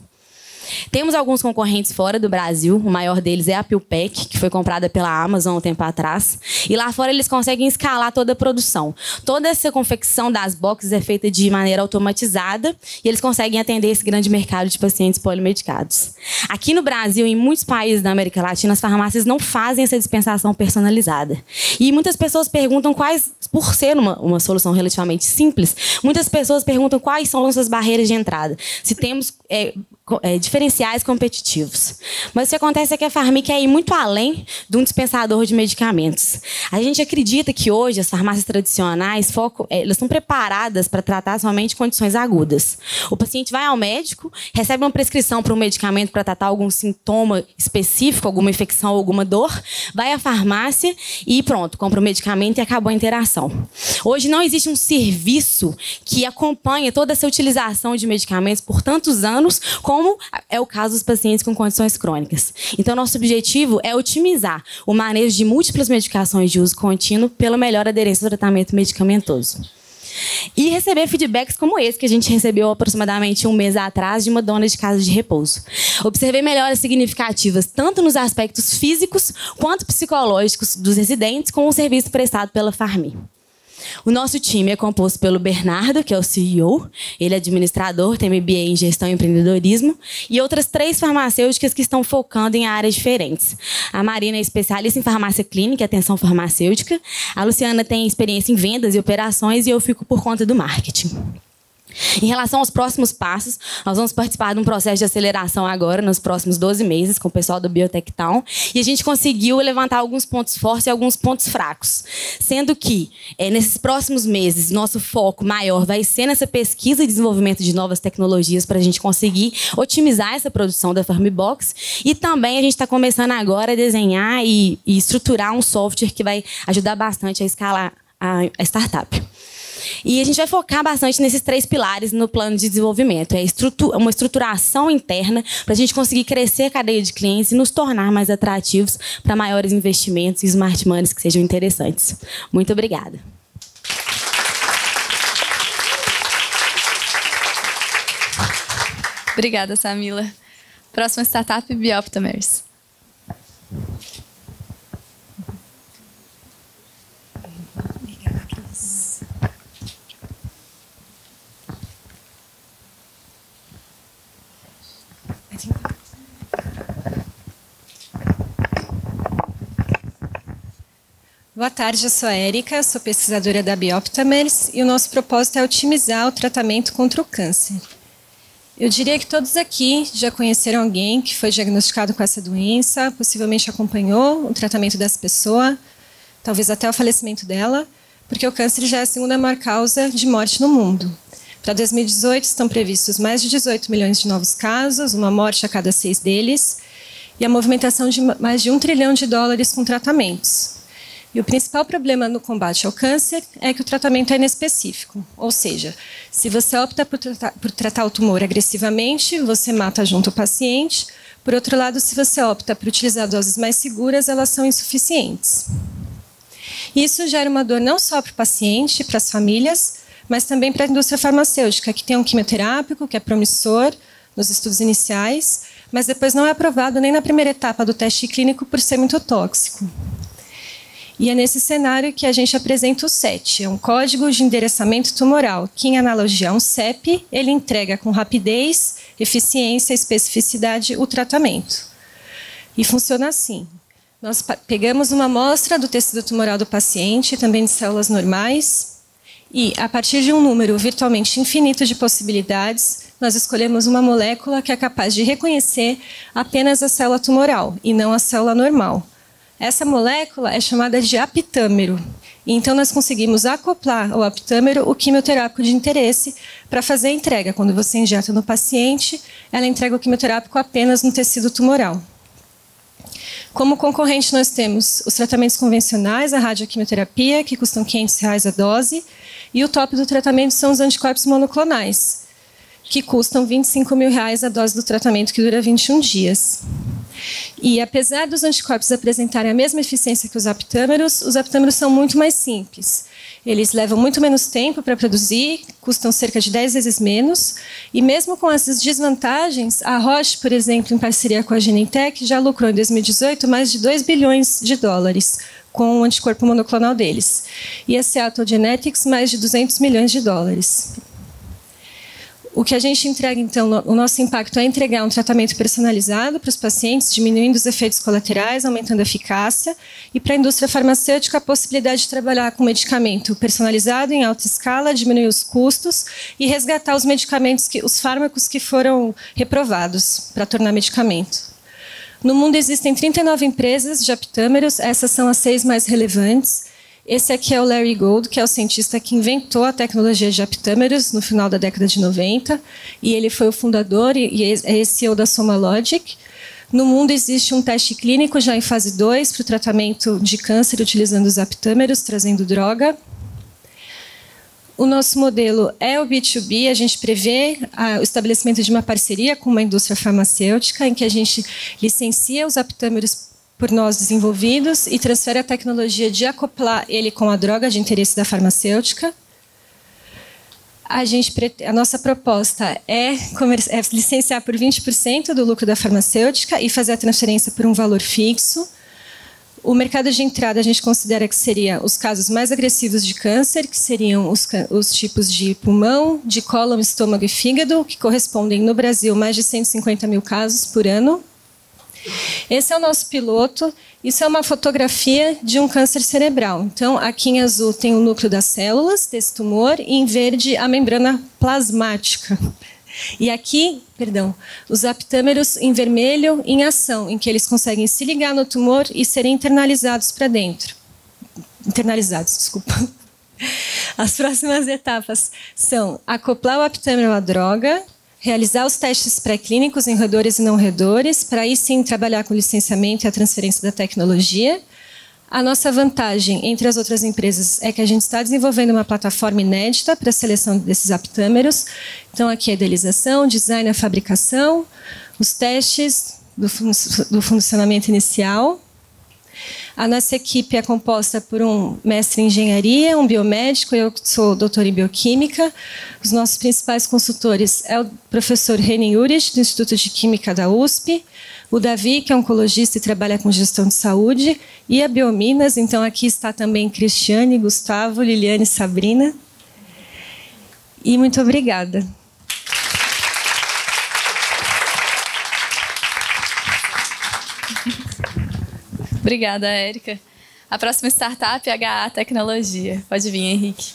Temos alguns concorrentes fora do Brasil. O maior deles é a PillPack, que foi comprada pela Amazon há um tempo atrás. E lá fora eles conseguem escalar toda a produção. Toda essa confecção das boxes é feita de maneira automatizada e eles conseguem atender esse grande mercado de pacientes polimedicados. Aqui no Brasil e em muitos países da América Latina, as farmácias não fazem essa dispensação personalizada. E muitas pessoas perguntam quais, por ser uma solução relativamente simples, muitas pessoas perguntam quais são nossas barreiras de entrada. Se temos diferenciais competitivos. Mas o que acontece é que a Pharmi quer ir muito além de um dispensador de medicamentos. A gente acredita que hoje as farmácias tradicionais elas estão preparadas para tratar somente condições agudas. O paciente vai ao médico, recebe uma prescrição para um medicamento para tratar algum sintoma específico, alguma infecção, alguma dor, vai à farmácia e pronto, compra o medicamento e acabou a interação. Hoje não existe um serviço que acompanhe toda essa utilização de medicamentos por tantos anos, como é o caso dos pacientes com condições crônicas. Então, nosso objetivo é otimizar o manejo de múltiplas medicações de uso contínuo pela melhor aderência ao tratamento medicamentoso. E receber feedbacks como esse que a gente recebeu aproximadamente um mês atrás de uma dona de casa de repouso. Observei melhoras significativas tanto nos aspectos físicos quanto psicológicos dos residentes com o serviço prestado pela Pharmi. O nosso time é composto pelo Bernardo, que é o CEO, ele é administrador, tem MBA em gestão e empreendedorismo, e outras 3 farmacêuticas que estão focando em áreas diferentes. A Marina é especialista em farmácia clínica e atenção farmacêutica, a Luciana tem experiência em vendas e operações e eu fico por conta do marketing. Em relação aos próximos passos, nós vamos participar de um processo de aceleração agora, nos próximos 12 meses, com o pessoal do Biotech Town, e a gente conseguiu levantar alguns pontos fortes e alguns pontos fracos. Sendo que, nesses próximos meses, nosso foco maior vai ser nessa pesquisa e desenvolvimento de novas tecnologias para a gente conseguir otimizar essa produção da Pharmibox, e também a gente está começando agora a desenhar e estruturar um software que vai ajudar bastante a escalar a startup. E a gente vai focar bastante nesses 3 pilares no plano de desenvolvimento. É uma estruturação interna para a gente conseguir crescer a cadeia de clientes e nos tornar mais atrativos para maiores investimentos e smart monies que sejam interessantes. Muito obrigada. Obrigada, Samila. Próxima startup, Bioptamers. Boa tarde, eu sou a Érica, sou pesquisadora da Bioptamers e o nosso propósito é otimizar o tratamento contra o câncer. Eu diria que todos aqui já conheceram alguém que foi diagnosticado com essa doença, possivelmente acompanhou o tratamento dessa pessoa, talvez até o falecimento dela, porque o câncer já é a 2ª maior causa de morte no mundo. Para 2018 estão previstos mais de 18 milhões de novos casos, uma morte a cada 6 deles, e a movimentação de mais de $1 trilhão com tratamentos. E o principal problema no combate ao câncer é que o tratamento é inespecífico. Ou seja, se você opta por tratar o tumor agressivamente, você mata junto o paciente. Por outro lado, se você opta por utilizar doses mais seguras, elas são insuficientes. Isso gera uma dor não só para o paciente, para as famílias, mas também para a indústria farmacêutica, que tem um quimioterápico que é promissor nos estudos iniciais, mas depois não é aprovado nem na primeira etapa do teste clínico por ser muito tóxico. E é nesse cenário que a gente apresenta o CET, é um código de endereçamento tumoral, que em analogia a um CEP, ele entrega com rapidez, eficiência e especificidade o tratamento. E funciona assim. Nós pegamos uma amostra do tecido tumoral do paciente, também de células normais, e a partir de um número virtualmente infinito de possibilidades, nós escolhemos uma molécula que é capaz de reconhecer apenas a célula tumoral e não a célula normal. Essa molécula é chamada de apitâmero. Então, nós conseguimos acoplar ao apitâmero o quimioterápico de interesse para fazer a entrega. Quando você injeta no paciente, ela entrega o quimioterápico apenas no tecido tumoral. Como concorrente, nós temos os tratamentos convencionais, a radioquimioterapia, que custam R$500 a dose, e o top do tratamento são os anticorpos monoclonais, que custam R$25 mil a dose do tratamento, que dura 21 dias. E apesar dos anticorpos apresentarem a mesma eficiência que os apitâmeros são muito mais simples. Eles levam muito menos tempo para produzir, custam cerca de 10 vezes menos. E mesmo com essas desvantagens, a Roche, por exemplo, em parceria com a Genentech, já lucrou em 2018 mais de 2 bilhões de dólares com o anticorpo monoclonal deles. E a Seattle Genetics, mais de 200 milhões de dólares. O que a gente entrega, então, o nosso impacto é entregar um tratamento personalizado para os pacientes, diminuindo os efeitos colaterais, aumentando a eficácia, e para a indústria farmacêutica a possibilidade de trabalhar com medicamento personalizado em alta escala, diminuir os custos e resgatar os medicamentos, os fármacos que foram reprovados para tornar medicamento. No mundo existem 39 empresas de aptâmeros, essas são as 6 mais relevantes. Esse aqui é o Larry Gold, que é o cientista que inventou a tecnologia de aptâmeros no final da década de 90, e ele foi o fundador e é CEO da SomaLogic. No mundo existe um teste clínico já em fase 2 para o tratamento de câncer utilizando os aptâmeros, trazendo droga. O nosso modelo é o B2B, a gente prevê o estabelecimento de uma parceria com uma indústria farmacêutica, em que a gente licencia os aptâmeros por nós desenvolvidos e transfere a tecnologia de acoplar ele com a droga de interesse da farmacêutica. A nossa proposta é licenciar por 20% do lucro da farmacêutica e fazer a transferência por um valor fixo. O mercado de entrada a gente considera que seria os casos mais agressivos de câncer, que seriam os tipos de pulmão, de cólon, estômago e fígado, que correspondem no Brasil mais de 150 mil casos por ano. Esse é o nosso piloto. Isso é uma fotografia de um câncer cerebral. Então, aqui em azul tem o núcleo das células desse tumor e em verde a membrana plasmática. E aqui, os aptâmeros em vermelho em ação, em que eles conseguem se ligar no tumor e serem internalizados para dentro. Desculpa. As próximas etapas são acoplar o aptâmero à droga, realizar os testes pré-clínicos em roedores e não roedores, para aí sim trabalhar com o licenciamento e a transferência da tecnologia. A nossa vantagem entre as outras empresas é que a gente está desenvolvendo uma plataforma inédita para a seleção desses aptâmeros. Então, aqui a idealização, design, a fabricação, os testes do funcionamento inicial. A nossa equipe é composta por um mestre em engenharia, um biomédico, eu sou doutora em bioquímica. Os nossos principais consultores é o professor Renin Urich, do Instituto de Química da USP, o Davi, que é oncologista e trabalha com gestão de saúde, e a Biominas. Então, aqui está também Cristiane, Gustavo, Liliane e Sabrina. E muito obrigada. Obrigada, Érica. A próxima startup é a HA Tecnologia. Pode vir, Henrique.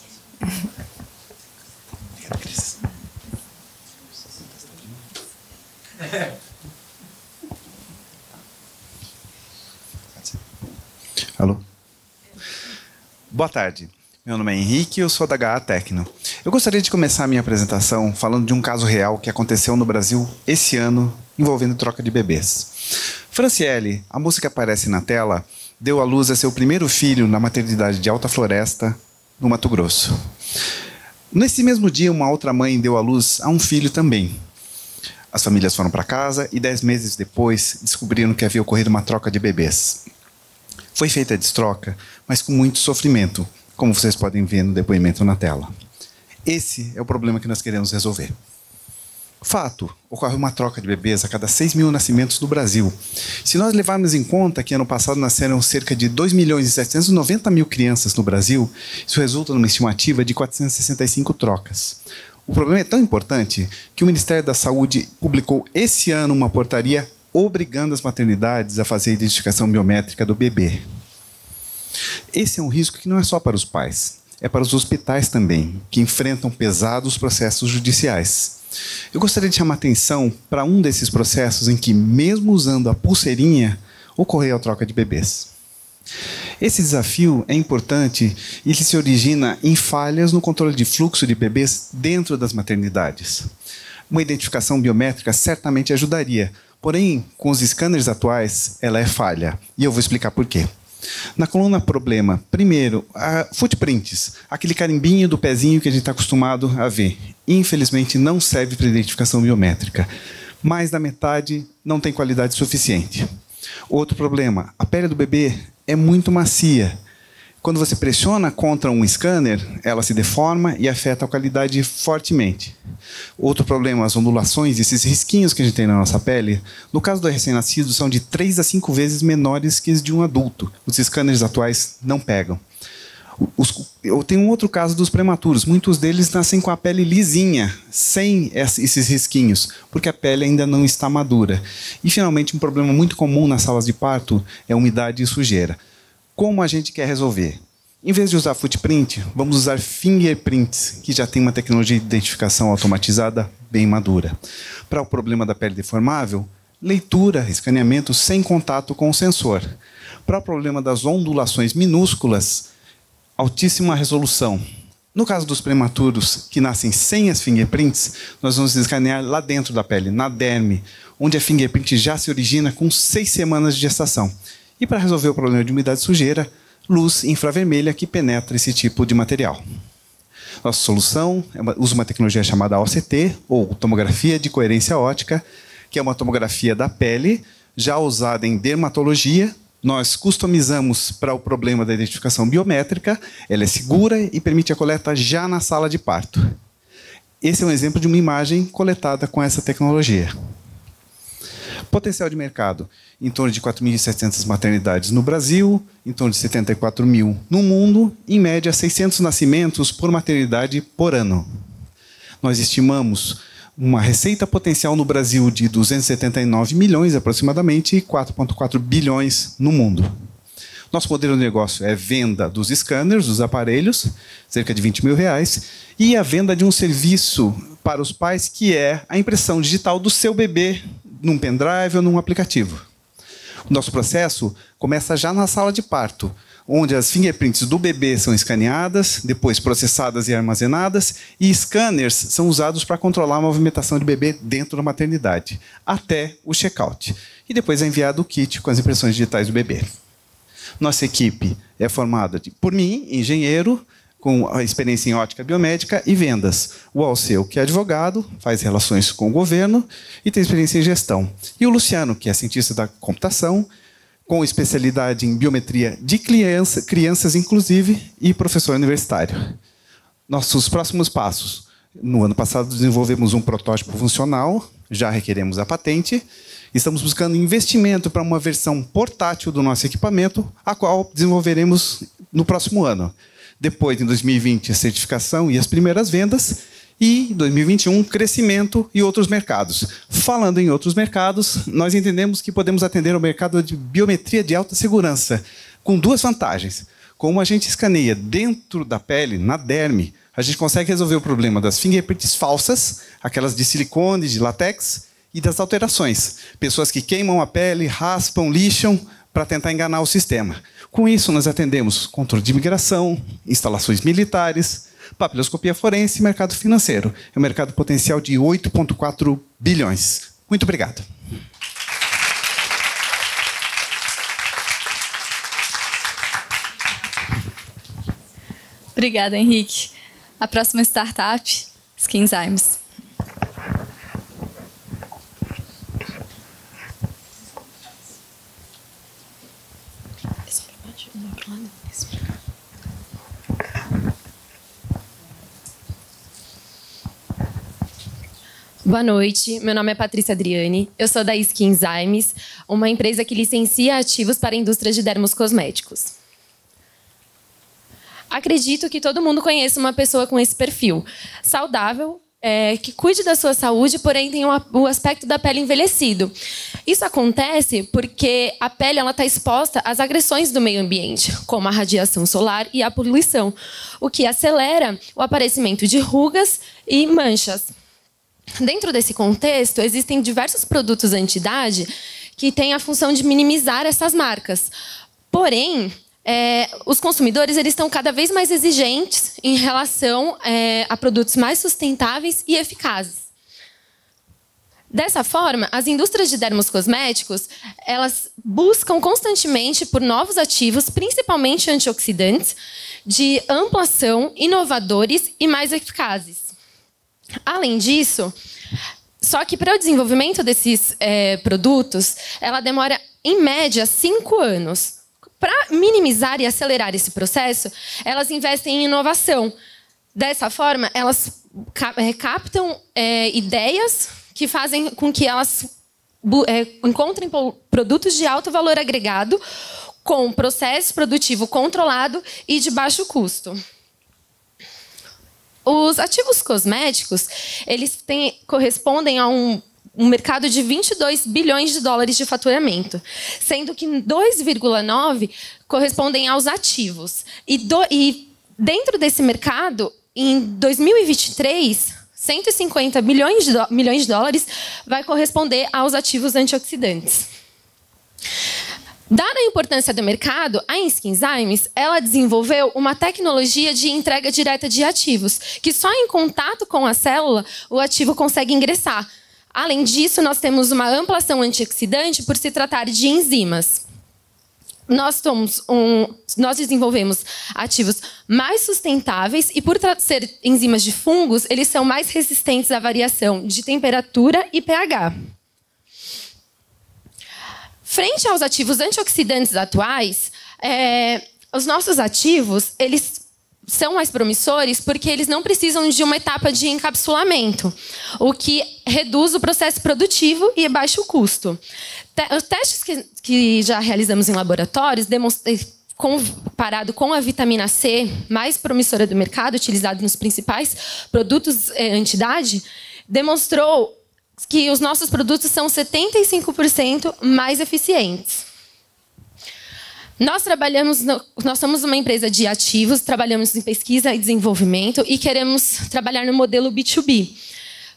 Alô? Boa tarde. Meu nome é Henrique e eu sou da HA Tecno. Eu gostaria de começar a minha apresentação falando de um caso real que aconteceu no Brasil esse ano, envolvendo troca de bebês. Franciele, a moça que aparece na tela, deu à luz a seu primeiro filho na maternidade de Alta Floresta, no Mato Grosso. Nesse mesmo dia, uma outra mãe deu à luz a um filho também. As famílias foram para casa e 10 meses depois descobriram que havia ocorrido uma troca de bebês. Foi feita a destroca, mas com muito sofrimento, como vocês podem ver no depoimento na tela. Esse é o problema que nós queremos resolver. Fato, ocorre uma troca de bebês a cada 6 mil nascimentos no Brasil. Se nós levarmos em conta que ano passado nasceram cerca de 2.790.000 crianças no Brasil, isso resulta numa estimativa de 465 trocas. O problema é tão importante que o Ministério da Saúde publicou esse ano uma portaria obrigando as maternidades a fazer a identificação biométrica do bebê. Esse é um risco que não é só para os pais, é para os hospitais também, que enfrentam pesados processos judiciais. Eu gostaria de chamar a atenção para um desses processos em que, mesmo usando a pulseirinha, ocorreu a troca de bebês. Esse desafio é importante e ele se origina em falhas no controle de fluxo de bebês dentro das maternidades. Uma identificação biométrica certamente ajudaria, porém, com os scanners atuais, ela é falha. E eu vou explicar por quê. Na coluna problema, primeiro, footprints, aquele carimbinho do pezinho que a gente está acostumado a ver. Infelizmente, não serve para identificação biométrica. Mais da metade não tem qualidade suficiente. Outro problema, a pele do bebê é muito macia. Quando você pressiona contra um scanner, ela se deforma e afeta a qualidade fortemente. Outro problema, as ondulações, esses risquinhos que a gente tem na nossa pele, no caso do recém-nascido, são de 3 a 5 vezes menores que os de um adulto. Os scanners atuais não pegam. Eu tenho um outro caso dos prematuros. Muitos deles nascem com a pele lisinha, sem esses risquinhos, porque a pele ainda não está madura. E, finalmente, um problema muito comum nas salas de parto é umidade e sujeira. Como a gente quer resolver? Em vez de usar footprint, vamos usar fingerprints, que já tem uma tecnologia de identificação automatizada bem madura. Para o problema da pele deformável, leitura, escaneamento sem contato com o sensor. Para o problema das ondulações minúsculas, altíssima resolução. No caso dos prematuros que nascem sem as fingerprints, nós vamos escanear lá dentro da pele, na derme, onde a fingerprint já se origina com 6 semanas de gestação. E para resolver o problema de umidade e sujeira, luz infravermelha que penetra esse tipo de material. Nossa solução usa uma tecnologia chamada OCT, ou tomografia de coerência óptica, que é uma tomografia da pele, já usada em dermatologia. Nós customizamos para o problema da identificação biométrica, ela é segura e permite a coleta já na sala de parto. Esse é um exemplo de uma imagem coletada com essa tecnologia. Potencial de mercado, em torno de 4.700 maternidades no Brasil, em torno de 74 mil no mundo, em média 600 nascimentos por maternidade por ano. Nós estimamos uma receita potencial no Brasil de 279 milhões aproximadamente e 4,4 bilhões no mundo. Nosso modelo de negócio é venda dos scanners, dos aparelhos, cerca de R$20 mil, e a venda de um serviço para os pais, que é a impressão digital do seu bebê num pendrive ou num aplicativo. O nosso processo começa já na sala de parto, onde as fingerprints do bebê são escaneadas, depois processadas e armazenadas, e scanners são usados para controlar a movimentação do bebê dentro da maternidade, até o check-out. E depois é enviado o kit com as impressões digitais do bebê. Nossa equipe é formada por mim, engenheiro, com a experiência em ótica biomédica e vendas. O Alceu, que é advogado, faz relações com o governo e tem experiência em gestão. E o Luciano, que é cientista da computação, com especialidade em biometria de crianças, inclusive, e professor universitário. Nossos próximos passos. No ano passado, desenvolvemos um protótipo funcional, já requeremos a patente. Estamos buscando investimento para uma versão portátil do nosso equipamento, a qual desenvolveremos no próximo ano. Depois, em 2020, a certificação e as primeiras vendas. E, em 2021, crescimento e outros mercados. Falando em outros mercados, nós entendemos que podemos atender ao mercado de biometria de alta segurança, com 2 vantagens. Como a gente escaneia dentro da pele, na derme, a gente consegue resolver o problema das fingerprints falsas, aquelas de silicone, de látex, e das alterações. Pessoas que queimam a pele, raspam, lixam, para tentar enganar o sistema. Com isso, nós atendemos controle de imigração, instalações militares, papiloscopia forense e mercado financeiro. É um mercado potencial de 8,4 bilhões. Muito obrigado. Obrigada, Henrique. A próxima startup, Skinzymes. Boa noite, meu nome é Patrícia Adriani, eu sou da Skinzymes, uma empresa que licencia ativos para a indústria de dermocosméticos. Acredito que todo mundo conheça uma pessoa com esse perfil, saudável, que cuide da sua saúde, porém tem o aspecto da pele envelhecido. Isso acontece porque a pele está exposta às agressões do meio ambiente, como a radiação solar e a poluição, o que acelera o aparecimento de rugas e manchas. Dentro desse contexto, existem diversos produtos anti-idade que têm a função de minimizar essas marcas. Porém, os consumidores estão cada vez mais exigentes em relação a produtos mais sustentáveis e eficazes. Dessa forma, as indústrias de dermocosméticos, elas buscam constantemente por novos ativos, principalmente antioxidantes, de ampla ação, inovadores e mais eficazes. Além disso, só que para o desenvolvimento desses produtos, ela demora, em média, 5 anos. Para minimizar e acelerar esse processo, elas investem em inovação. Dessa forma, elas captam ideias que fazem com que elas encontrem produtos de alto valor agregado com processo produtivo controlado e de baixo custo. Os ativos cosméticos, eles correspondem a um mercado de 22 bilhões de dólares de faturamento, sendo que 2,9 correspondem aos ativos. E dentro desse mercado, em 2023, 150 milhões de dólares vai corresponder aos ativos antioxidantes. Dada a importância do mercado, a Inskyzymes, ela desenvolveu uma tecnologia de entrega direta de ativos, que só em contato com a célula o ativo consegue ingressar. Além disso, nós temos uma ampla ação antioxidante por se tratar de enzimas. Nós desenvolvemos ativos mais sustentáveis e, por ser enzimas de fungos, eles são mais resistentes à variação de temperatura e pH. Frente aos ativos antioxidantes atuais, os nossos ativos eles são mais promissores porque eles não precisam de uma etapa de encapsulamento, o que reduz o processo produtivo e baixa o custo. Os testes que já realizamos em laboratórios, comparado com a vitamina C, mais promissora do mercado, utilizada nos principais produtos anti-idade, demonstrou que os nossos produtos são 75% mais eficientes. Nós somos uma empresa de ativos, trabalhamos em pesquisa e desenvolvimento e queremos trabalhar no modelo B2B.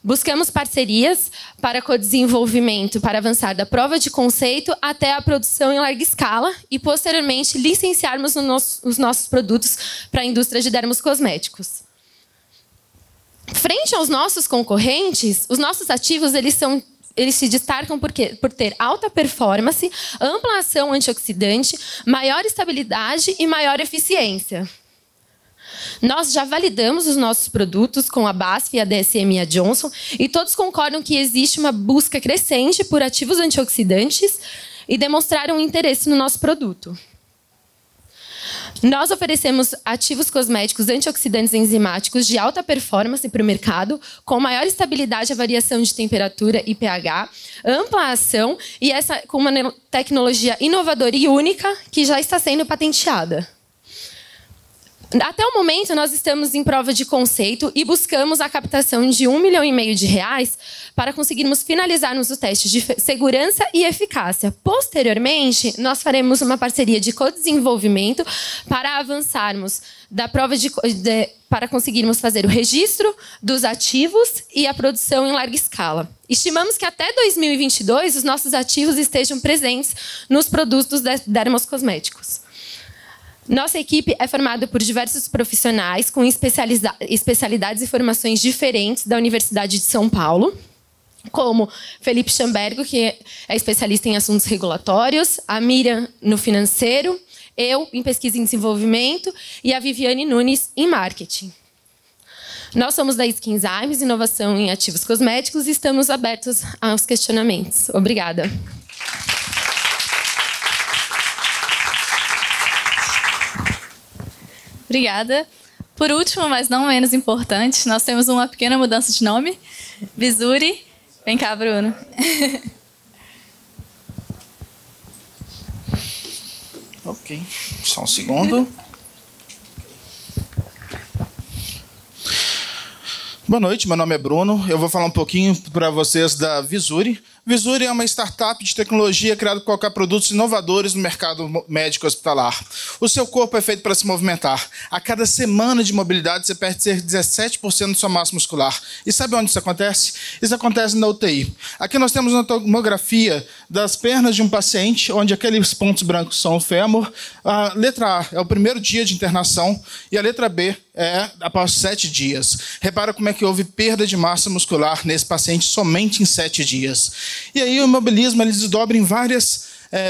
Buscamos parcerias para co-desenvolvimento, para avançar da prova de conceito até a produção em larga escala e, posteriormente, licenciarmos os nossos produtos para a indústria de dermocosméticos. Frente aos nossos concorrentes, os nossos ativos eles se destacam por ter alta performance, ampla ação antioxidante, maior estabilidade e maior eficiência. Nós já validamos os nossos produtos com a BASF e a DSM e a Johnson e todos concordam que existe uma busca crescente por ativos antioxidantes e demonstraram interesse no nosso produto. Nós oferecemos ativos cosméticos antioxidantes enzimáticos de alta performance para o mercado, com maior estabilidade à variação de temperatura e pH, ampla ação e com uma tecnologia inovadora e única que já está sendo patenteada. Até o momento, nós estamos em prova de conceito e buscamos a captação de R$1,5 milhão para conseguirmos finalizarmos o teste de segurança e eficácia. Posteriormente, nós faremos uma parceria de co-desenvolvimento para avançarmos da prova para conseguirmos fazer o registro dos ativos e a produção em larga escala. Estimamos que até 2022 os nossos ativos estejam presentes nos produtos dermocosméticos. Nossa equipe é formada por diversos profissionais com especialidades e formações diferentes da Universidade de São Paulo, como Felipe Chambergo, que é especialista em assuntos regulatórios, a Miriam no financeiro, eu em pesquisa e desenvolvimento e a Viviane Nunes em marketing. Nós somos da Inskyzymes, inovação em ativos cosméticos, e estamos abertos aos questionamentos. Obrigada. Obrigada. Por último, mas não menos importante, nós temos uma pequena mudança de nome. Vizuri. Vem cá, Bruno. Ok, só um segundo. Boa noite, meu nome é Bruno. Eu vou falar um pouquinho para vocês da Vizuri. Vizuri é uma startup de tecnologia criada para colocar produtos inovadores no mercado médico hospitalar. O seu corpo é feito para se movimentar. A cada semana de mobilidade, você perde cerca de 17% da sua massa muscular. E sabe onde isso acontece? Isso acontece na UTI. Aqui nós temos uma tomografia das pernas de um paciente, onde aqueles pontos brancos são o fêmur. A letra A é o primeiro dia de internação e a letra B é após 7 dias. Repara como é que houve perda de massa muscular nesse paciente somente em 7 dias. E aí o imobilismo ele desdobra em várias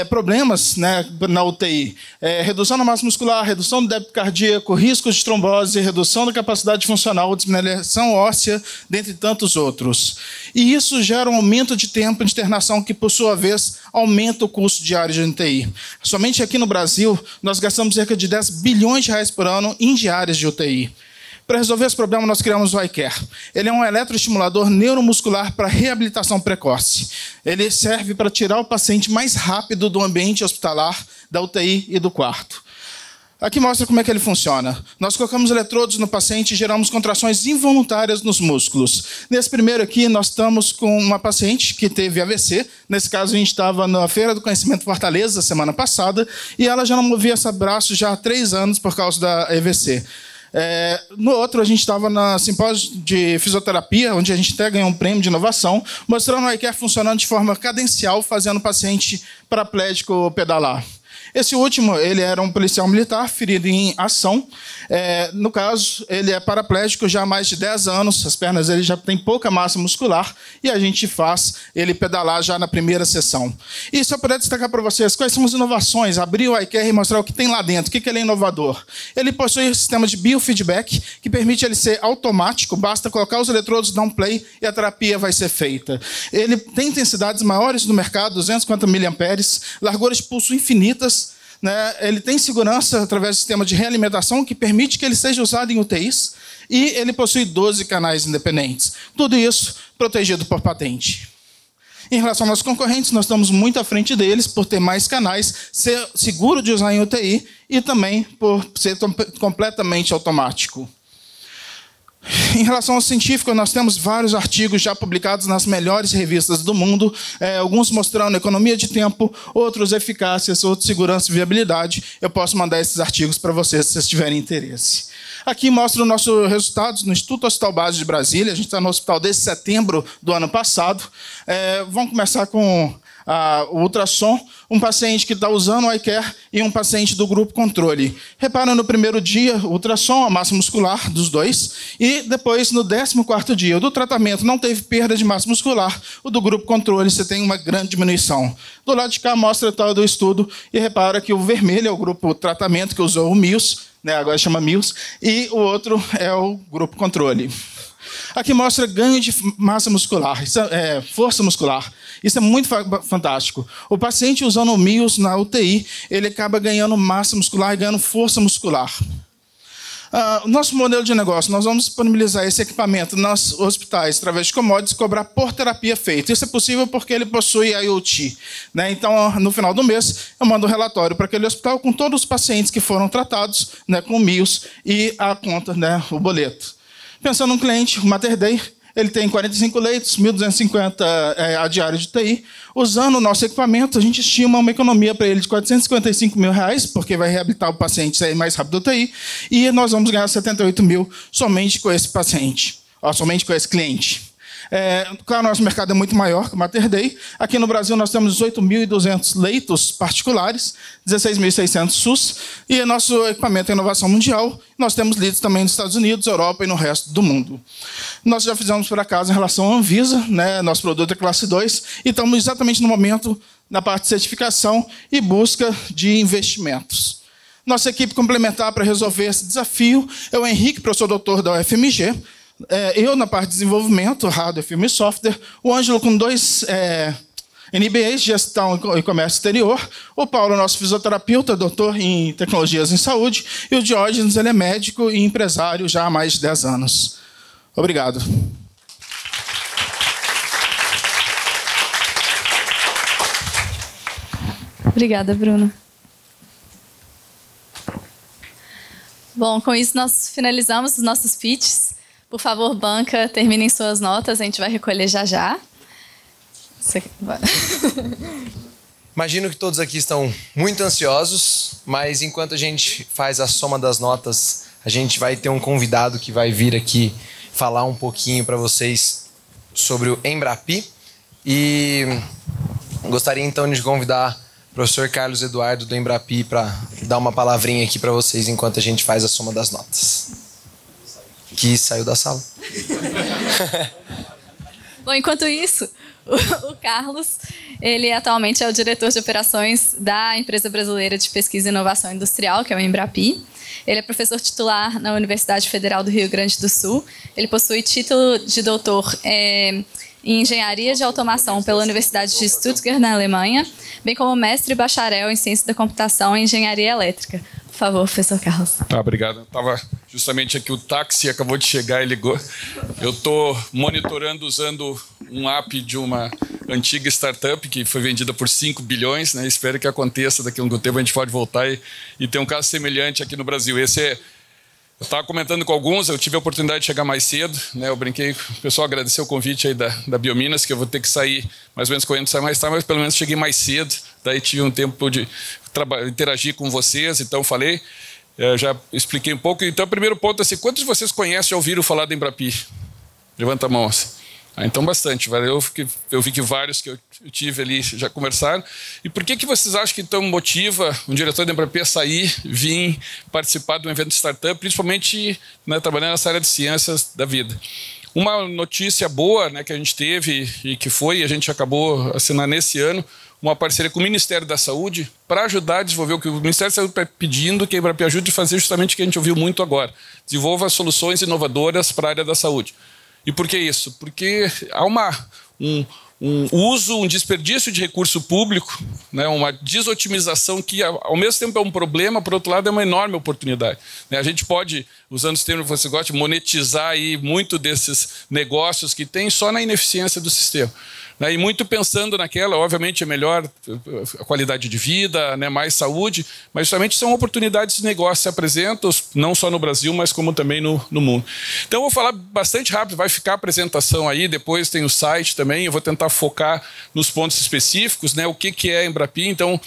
problemas, né, na UTI. Redução da massa muscular, redução do débito cardíaco, riscos de trombose, redução da capacidade funcional, desmineração óssea, dentre tantos outros. E isso gera um aumento de tempo de internação que, por sua vez, aumenta o custo diário de UTI. Somente aqui no Brasil, nós gastamos cerca de 10 bilhões de reais por ano em diárias de UTI. Para resolver esse problema, nós criamos o iCare. Ele é um eletroestimulador neuromuscular para reabilitação precoce. Ele serve para tirar o paciente mais rápido do ambiente hospitalar, da UTI e do quarto. Aqui mostra como é que ele funciona. Nós colocamos eletrodos no paciente e geramos contrações involuntárias nos músculos. Nesse primeiro aqui, nós estamos com uma paciente que teve AVC. Nesse caso, a gente estava na Feira do Conhecimento Fortaleza, semana passada, e ela já não movia esse braço já há 3 anos por causa da AVC. No outro, a gente estava na simpósio de fisioterapia, onde a gente até ganhou um prêmio de inovação, mostrando o iCare funcionando de forma cadencial, fazendo o paciente paraplégico pedalar. Esse último, ele era um policial militar ferido em ação. No caso, ele é paraplégico já há mais de 10 anos, as pernas dele já têm pouca massa muscular e a gente faz ele pedalar já na primeira sessão. E se eu puder destacar para vocês quais são as inovações, abrir o iCare e mostrar o que tem lá dentro, o que ele é inovador. Ele possui um sistema de biofeedback que permite ele ser automático, basta colocar os eletrodos, dar um play e a terapia vai ser feita. Ele tem intensidades maiores no mercado, 250 mA, larguras de pulso infinitas. Ele tem segurança através do sistema de realimentação que permite que ele seja usado em UTIs e ele possui 12 canais independentes. Tudo isso protegido por patente. Em relação aos concorrentes, nós estamos muito à frente deles por ter mais canais, ser seguro de usar em UTI e também por ser completamente automático. Em relação ao científico, nós temos vários artigos já publicados nas melhores revistas do mundo, alguns mostrando economia de tempo, outros eficácias, outros segurança e viabilidade. Eu posso mandar esses artigos para vocês, se vocês tiverem interesse. Aqui mostra os nossos resultados no Instituto Hospital Base de Brasília. A gente está no hospital desde setembro do ano passado. Vamos começar com o ultrassom, um paciente que está usando o iCare e um paciente do grupo controle. Repara no primeiro dia, o ultrassom, a massa muscular dos dois, e depois no 14º dia, o do tratamento não teve perda de massa muscular, o do grupo controle você tem uma grande diminuição. Do lado de cá mostra todo o estudo e repara que o vermelho é o grupo tratamento que usou o MILS, agora chama MILS, e o outro é o grupo controle. Aqui mostra ganho de massa muscular, força muscular. Isso é muito fantástico. O paciente usando o MILS na UTI, ele acaba ganhando massa muscular e ganhando força muscular. Nosso modelo de negócio, nós vamos disponibilizar esse equipamento nos hospitais, através de commodities, cobrar por terapia feita. Isso é possível porque ele possui IoT. Então, no final do mês, eu mando um relatório para aquele hospital com todos os pacientes que foram tratados com o MILS e a conta, o boleto. Pensando no cliente, o Mater Dei, ele tem 45 leitos, 1.250 a diária de UTI. Usando o nosso equipamento, a gente estima uma economia para ele de R$455 mil, porque vai reabilitar o paciente e sair mais rápido da UTI, e nós vamos ganhar 78 mil somente com esse paciente, somente com esse cliente. Claro, nosso mercado é muito maior que o Mater Dei. Aqui no Brasil nós temos 18.200 leitos particulares, 16.600 SUS, e nosso equipamento é inovação mundial. Nós temos leads também nos Estados Unidos, Europa e no resto do mundo. Nós já fizemos por acaso em relação à Anvisa, nosso produto é classe 2, e estamos exatamente no momento na parte de certificação e busca de investimentos. Nossa equipe complementar para resolver esse desafio é o Henrique, professor doutor da UFMG, eu na parte de desenvolvimento, hardware, firmware e software, o Ângelo com 2 MBAs, gestão e comércio exterior, o Paulo, nosso fisioterapeuta, doutor em tecnologias em saúde, e o Diógenes, ele é médico e empresário já há mais de 10 anos. Obrigado. Obrigada, Bruno. Bom, com isso nós finalizamos os nossos pitches. Por favor, banca, terminem suas notas, a gente vai recolher já já. Imagino que todos aqui estão muito ansiosos, mas enquanto a gente faz a soma das notas, a gente vai ter um convidado que vai vir aqui falar um pouquinho para vocês sobre o Embrapi. E gostaria então de convidar o professor Carlos Eduardo do Embrapi para dar uma palavrinha aqui para vocês enquanto a gente faz a soma das notas. Que saiu da sala. Bom, enquanto isso, o Carlos, Ele atualmente é o diretor de operações da Empresa Brasileira de Pesquisa e Inovação Industrial, que é o Embrapi. Ele é professor titular na Universidade Federal do Rio Grande do Sul. Ele possui título de doutor em Engenharia de Automação pela Universidade de Stuttgart, na Alemanha, bem como mestre e bacharel em Ciência da Computação e Engenharia Elétrica. Por favor, professor Carlos. Obrigado. Estava justamente aqui, o táxi acabou de chegar e ligou. Eu estou monitorando usando um app de uma antiga startup que foi vendida por 5 bilhões, né? Espero que aconteça daqui a algum tempo, a gente pode voltar e ter um caso semelhante aqui no Brasil. Eu estava comentando com alguns, eu tive a oportunidade de chegar mais cedo, né? Eu brinquei, o pessoal agradeceu o convite aí da Biominas, que eu vou ter que sair mais ou menos correndo, sair mais tarde, mas pelo menos cheguei mais cedo, daí tive um tempo de interagir com vocês, então falei, já expliquei um pouco. Então, o primeiro ponto é assim, quantos de vocês conhecem ou ouviram falar da Embrapi? Levanta a mão assim. Então, bastante. Eu vi que vários que eu tive ali já conversaram. E por que vocês acham que então motiva um diretor da Embrapi a sair, vir participar de um evento de startup, principalmente, né, trabalhando nessa área de ciências da vida? Uma notícia boa, né, que a gente teve e a gente acabou assinando nesse ano, uma parceria com o Ministério da Saúde para ajudar a desenvolver o que o Ministério da Saúde está pedindo que a Embrapi ajude a fazer justamente o que a gente ouviu muito agora. Desenvolva soluções inovadoras para a área da saúde. E por que isso? Porque há um desperdício de recurso público, né, uma desotimização que ao mesmo tempo é um problema, por outro lado é uma enorme oportunidade. A gente pode, usando os termos que você gosta, monetizar aí muito desses negócios que tem só na ineficiência do sistema. E muito pensando naquela, obviamente é melhor a qualidade de vida, né, mais saúde, mas justamente são oportunidades de negócio que se apresentam, não só no Brasil, mas como também no mundo. Então eu vou falar bastante rápido, vai ficar a apresentação aí, depois tem o site também, eu vou tentar focar nos pontos específicos, né, o que é a Embrapi. Então,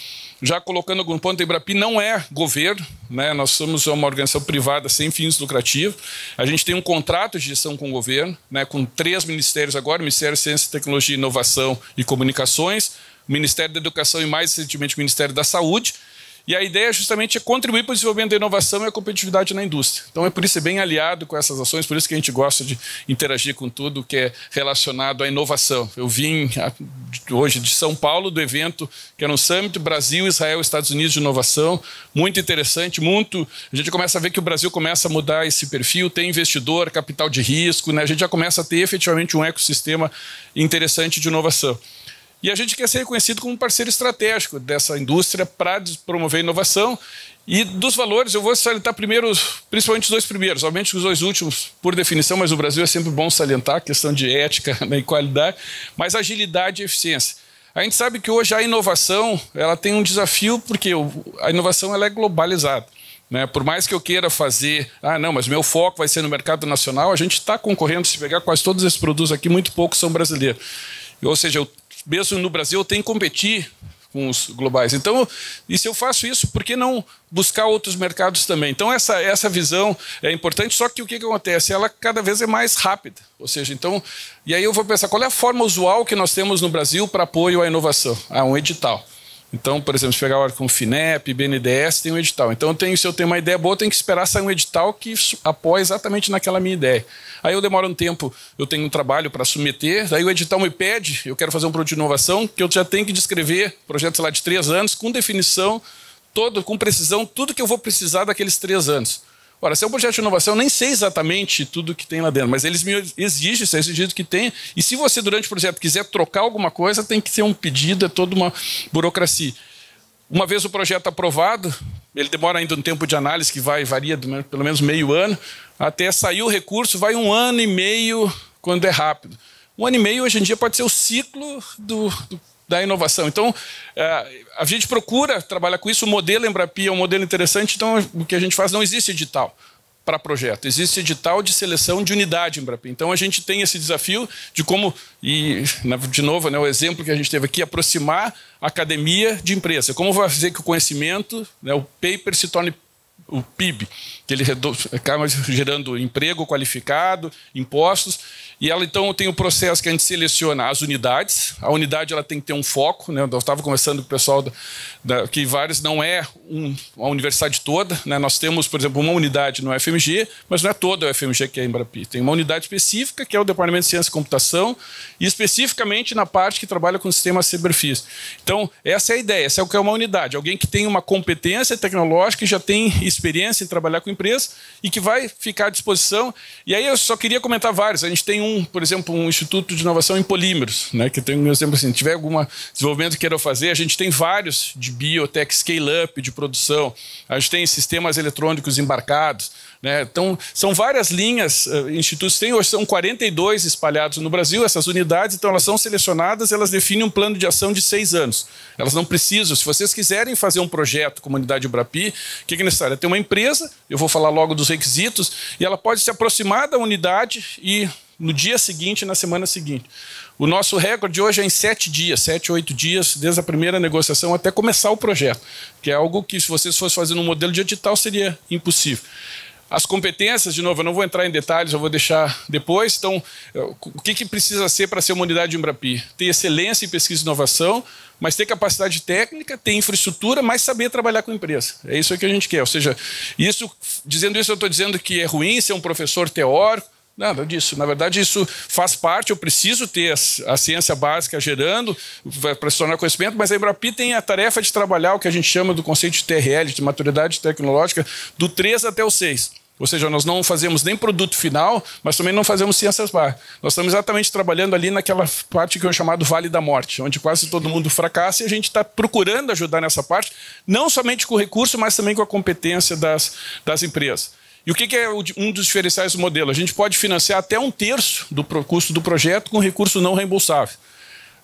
já colocando algum ponto, a Embrapi não é governo, né? Nós somos uma organização privada sem fins lucrativos. A gente tem um contrato de gestão com o governo, né, com 3 ministérios agora, o Ministério da Ciência, Tecnologia, Inovação e Comunicações, o Ministério da Educação e, mais recentemente, o Ministério da Saúde. E a ideia justamente é contribuir para o desenvolvimento da inovação e a competitividade na indústria. Então é por isso que é bem aliado com essas ações, por isso que a gente gosta de interagir com tudo que é relacionado à inovação. Eu vim hoje de São Paulo, do evento que era um Summit Brasil, Israel, Estados Unidos de inovação, muito interessante, a gente começa a ver que o Brasil começa a mudar esse perfil, tem investidor, capital de risco, né? A gente já começa a ter efetivamente um ecossistema interessante de inovação. E a gente quer ser reconhecido como um parceiro estratégico dessa indústria para promover inovação. E dos valores, eu vou salientar primeiro, principalmente os 2 primeiros, obviamente os 2 últimos, por definição, mas no Brasil é sempre bom salientar a questão de ética, né, e qualidade, mas agilidade e eficiência. A gente sabe que hoje a inovação ela tem um desafio, porque a inovação ela é globalizada. Né? Por mais que eu queira fazer, não, mas meu foco vai ser no mercado nacional, a gente está concorrendo, se pegar quase todos esses produtos aqui, muito poucos são brasileiros. Ou seja, mesmo no Brasil, eu tenho que competir com os globais. Então, e se eu faço isso, por que não buscar outros mercados também? Então, essa visão é importante, só que o que acontece? Ela cada vez é mais rápida. Ou seja, então, e aí eu vou pensar, qual é a forma usual que nós temos no Brasil para apoio à inovação? Um edital. Então, por exemplo, se pegar agora com o FINEP, BNDES, tem um edital. Então, se eu tenho uma ideia boa, eu tenho que esperar sair um edital que apoia exatamente naquela minha ideia. Aí eu demoro um tempo, eu tenho um trabalho para submeter, aí o edital me pede, eu quero fazer um produto de inovação, que eu já tenho que descrever, projeto, sei lá, de 3 anos, com definição, com precisão, tudo que eu vou precisar daqueles 3 anos. Ora, se é um projeto de inovação, eu nem sei exatamente tudo que tem lá dentro, mas eles me exigem, se é exigido que tenha, e se você, durante o projeto, quiser trocar alguma coisa, tem que ter um pedido, é toda uma burocracia. Uma vez o projeto aprovado, ele demora ainda um tempo de análise que varia pelo menos meio ano, até sair o recurso, vai 1 ano e meio quando é rápido. 1 ano e meio, hoje em dia, pode ser o ciclo da inovação. Então, a gente procura trabalhar com isso. O modelo Embrapi é um modelo interessante, então o que a gente faz, não existe edital para projeto, existe edital de seleção de unidade Embrapi. Então, a gente tem esse desafio de como, e de novo, né, o exemplo que a gente teve aqui, aproximar a academia de empresa. Como fazer que o conhecimento, né, o paper se torne o PIB, que ele acaba gerando emprego qualificado, impostos, E ela, então, tem o processo que a gente seleciona as unidades. A unidade ela tem que ter um foco, né? Eu estava conversando com o pessoal que vários não é uma universidade toda, né? Nós temos, por exemplo, uma unidade no FMG, mas não é toda o FMG que é a Embrapi. Tem uma unidade específica, que é o Departamento de Ciência e Computação, e especificamente na parte que trabalha com sistemas cyberfísicos. Então, essa é a ideia, essa é o que é uma unidade. Alguém que tem uma competência tecnológica e já tem experiência em trabalhar com empresa e que vai ficar à disposição. E aí eu só queria comentar vários. A gente tem por exemplo, um Instituto de Inovação em Polímeros, né, que tem um exemplo assim, se tiver algum desenvolvimento que queira fazer, a gente tem vários de biotech scale-up, de produção, a gente tem sistemas eletrônicos embarcados, né, então são várias linhas, institutos tem, hoje são 42 espalhados no Brasil, essas unidades, então elas são selecionadas, elas definem um plano de ação de 6 anos, elas não precisam, se vocês quiserem fazer um projeto com a unidade Embrapi, o que é necessário? Ter uma empresa, eu vou falar logo dos requisitos, e ela pode se aproximar da unidade e no dia seguinte, na semana seguinte. O nosso recorde hoje é em 7 dias, 7, 8 dias, desde a primeira negociação até começar o projeto, que é algo que, se vocês fossem fazer num modelo de edital, seria impossível. As competências, de novo, eu não vou entrar em detalhes, eu vou deixar depois. Então, o que precisa ser para ser uma unidade de Embrapi? Ter excelência em pesquisa e inovação, mas ter capacidade técnica, ter infraestrutura, mas saber trabalhar com empresa. É isso que a gente quer. Ou seja, dizendo isso, eu estou dizendo que é ruim ser um professor teórico. Nada disso. Na verdade, isso faz parte, eu preciso ter a ciência básica gerando para se tornar conhecimento, mas a Embrapi tem a tarefa de trabalhar o que a gente chama do conceito de TRL, de maturidade tecnológica, do 3 até o 6. Ou seja, nós não fazemos nem produto final, mas também não fazemos ciências básicas. Nós estamos exatamente trabalhando ali naquela parte que é chamado Vale da Morte, onde quase todo mundo fracassa, e a gente está procurando ajudar nessa parte, não somente com recurso, mas também com a competência das empresas. E o que é um dos diferenciais do modelo? A gente pode financiar até 1/3 do custo do projeto com recurso não reembolsável.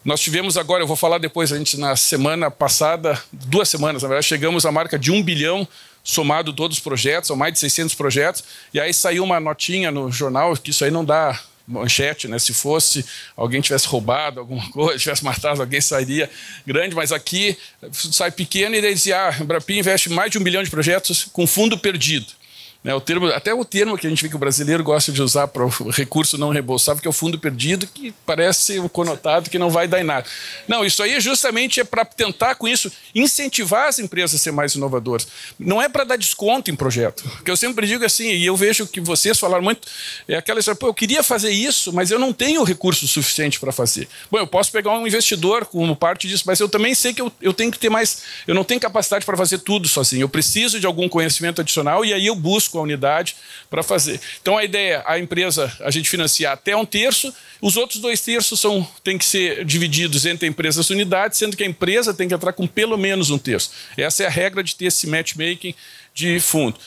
Nós tivemos agora, eu vou falar depois, a gente na semana passada, 2 semanas, na verdade, chegamos à marca de 1 bilhão somado todos os projetos, são mais de 600 projetos, e aí saiu uma notinha no jornal que isso aí não dá manchete, né? Se fosse alguém tivesse roubado alguma coisa, tivesse matado alguém, sairia grande, mas aqui sai pequeno e daí dizia, a Embrapi investe mais de 1 bilhão de projetos com fundo perdido. Até o termo que a gente vê que o brasileiro gosta de usar para o recurso não reembolsável, que é o fundo perdido, que parece um conotado que não vai dar em nada. Não, isso aí justamente é para tentar, com isso, incentivar as empresas a ser mais inovadoras. Não é para dar desconto em projeto. Porque eu sempre digo assim, e eu vejo que vocês falaram muito, é aquela história, eu queria fazer isso, mas eu não tenho recurso suficiente para fazer. Bom, eu posso pegar um investidor como parte disso, mas eu também sei que eu tenho que ter mais, eu não tenho capacidade para fazer tudo sozinho. Eu preciso de algum conhecimento adicional e aí eu busco a unidade para fazer. Então a ideia, a empresa, a gente financiar até 1/3, os outros 2/3 têm que ser divididos entre empresas e unidades, sendo que a empresa tem que entrar com pelo menos 1/3. Essa é a regra de ter esse matchmaking de fundo.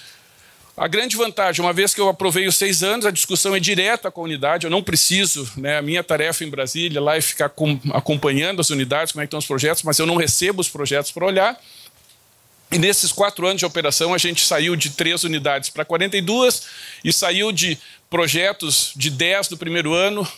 A grande vantagem, uma vez que eu aprovei os 6 anos, a discussão é direta com a unidade, eu não preciso, né, a minha tarefa em Brasília lá é ficar acompanhando as unidades, como é que estão os projetos, mas eu não recebo os projetos para olhar. E nesses 4 anos de operação, a gente saiu de 3 unidades para 42 e saiu de projetos de 10 do primeiro ano,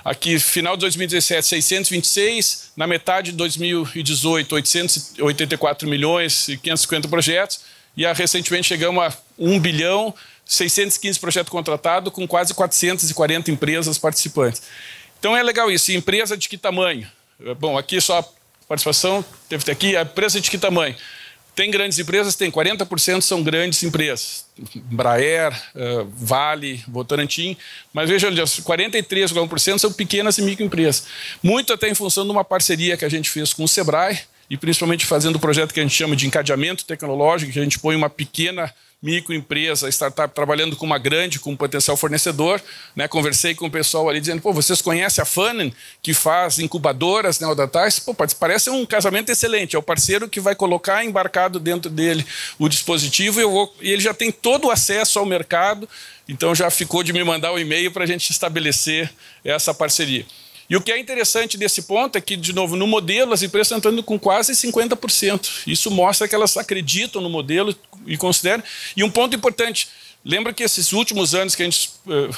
aqui final de 2017, 626, na metade de 2018, 884 milhões e 550 projetos, e recentemente chegamos a 1 bilhão, 615 projetos contratados, com quase 440 empresas participantes. Então é legal isso. E empresa de que tamanho? Bom, aqui só a participação, teve que ter aqui, a empresa de que tamanho? Tem grandes empresas? Tem, 40% são grandes empresas. Embraer, Vale, Votorantim, mas veja, 43,1% são pequenas e microempresas. Muito até em função de uma parceria que a gente fez com o Sebrae, e principalmente fazendo o projeto que a gente chama de encadeamento tecnológico, que a gente põe uma pequena microempresa, startup, trabalhando com uma grande, com um potencial fornecedor, né? Conversei com o pessoal ali dizendo, pô, vocês conhecem a Funnen, que faz incubadoras neonatais? Pô, parece um casamento excelente, é o parceiro que vai colocar embarcado dentro dele o dispositivo e ele já tem todo o acesso ao mercado, então já ficou de me mandar um e-mail para a gente estabelecer essa parceria. E o que é interessante desse ponto é que, de novo, no modelo, as empresas estão entrando com quase 50%. Isso mostra que elas acreditam no modelo e consideram. E um ponto importante, lembra que esses últimos anos que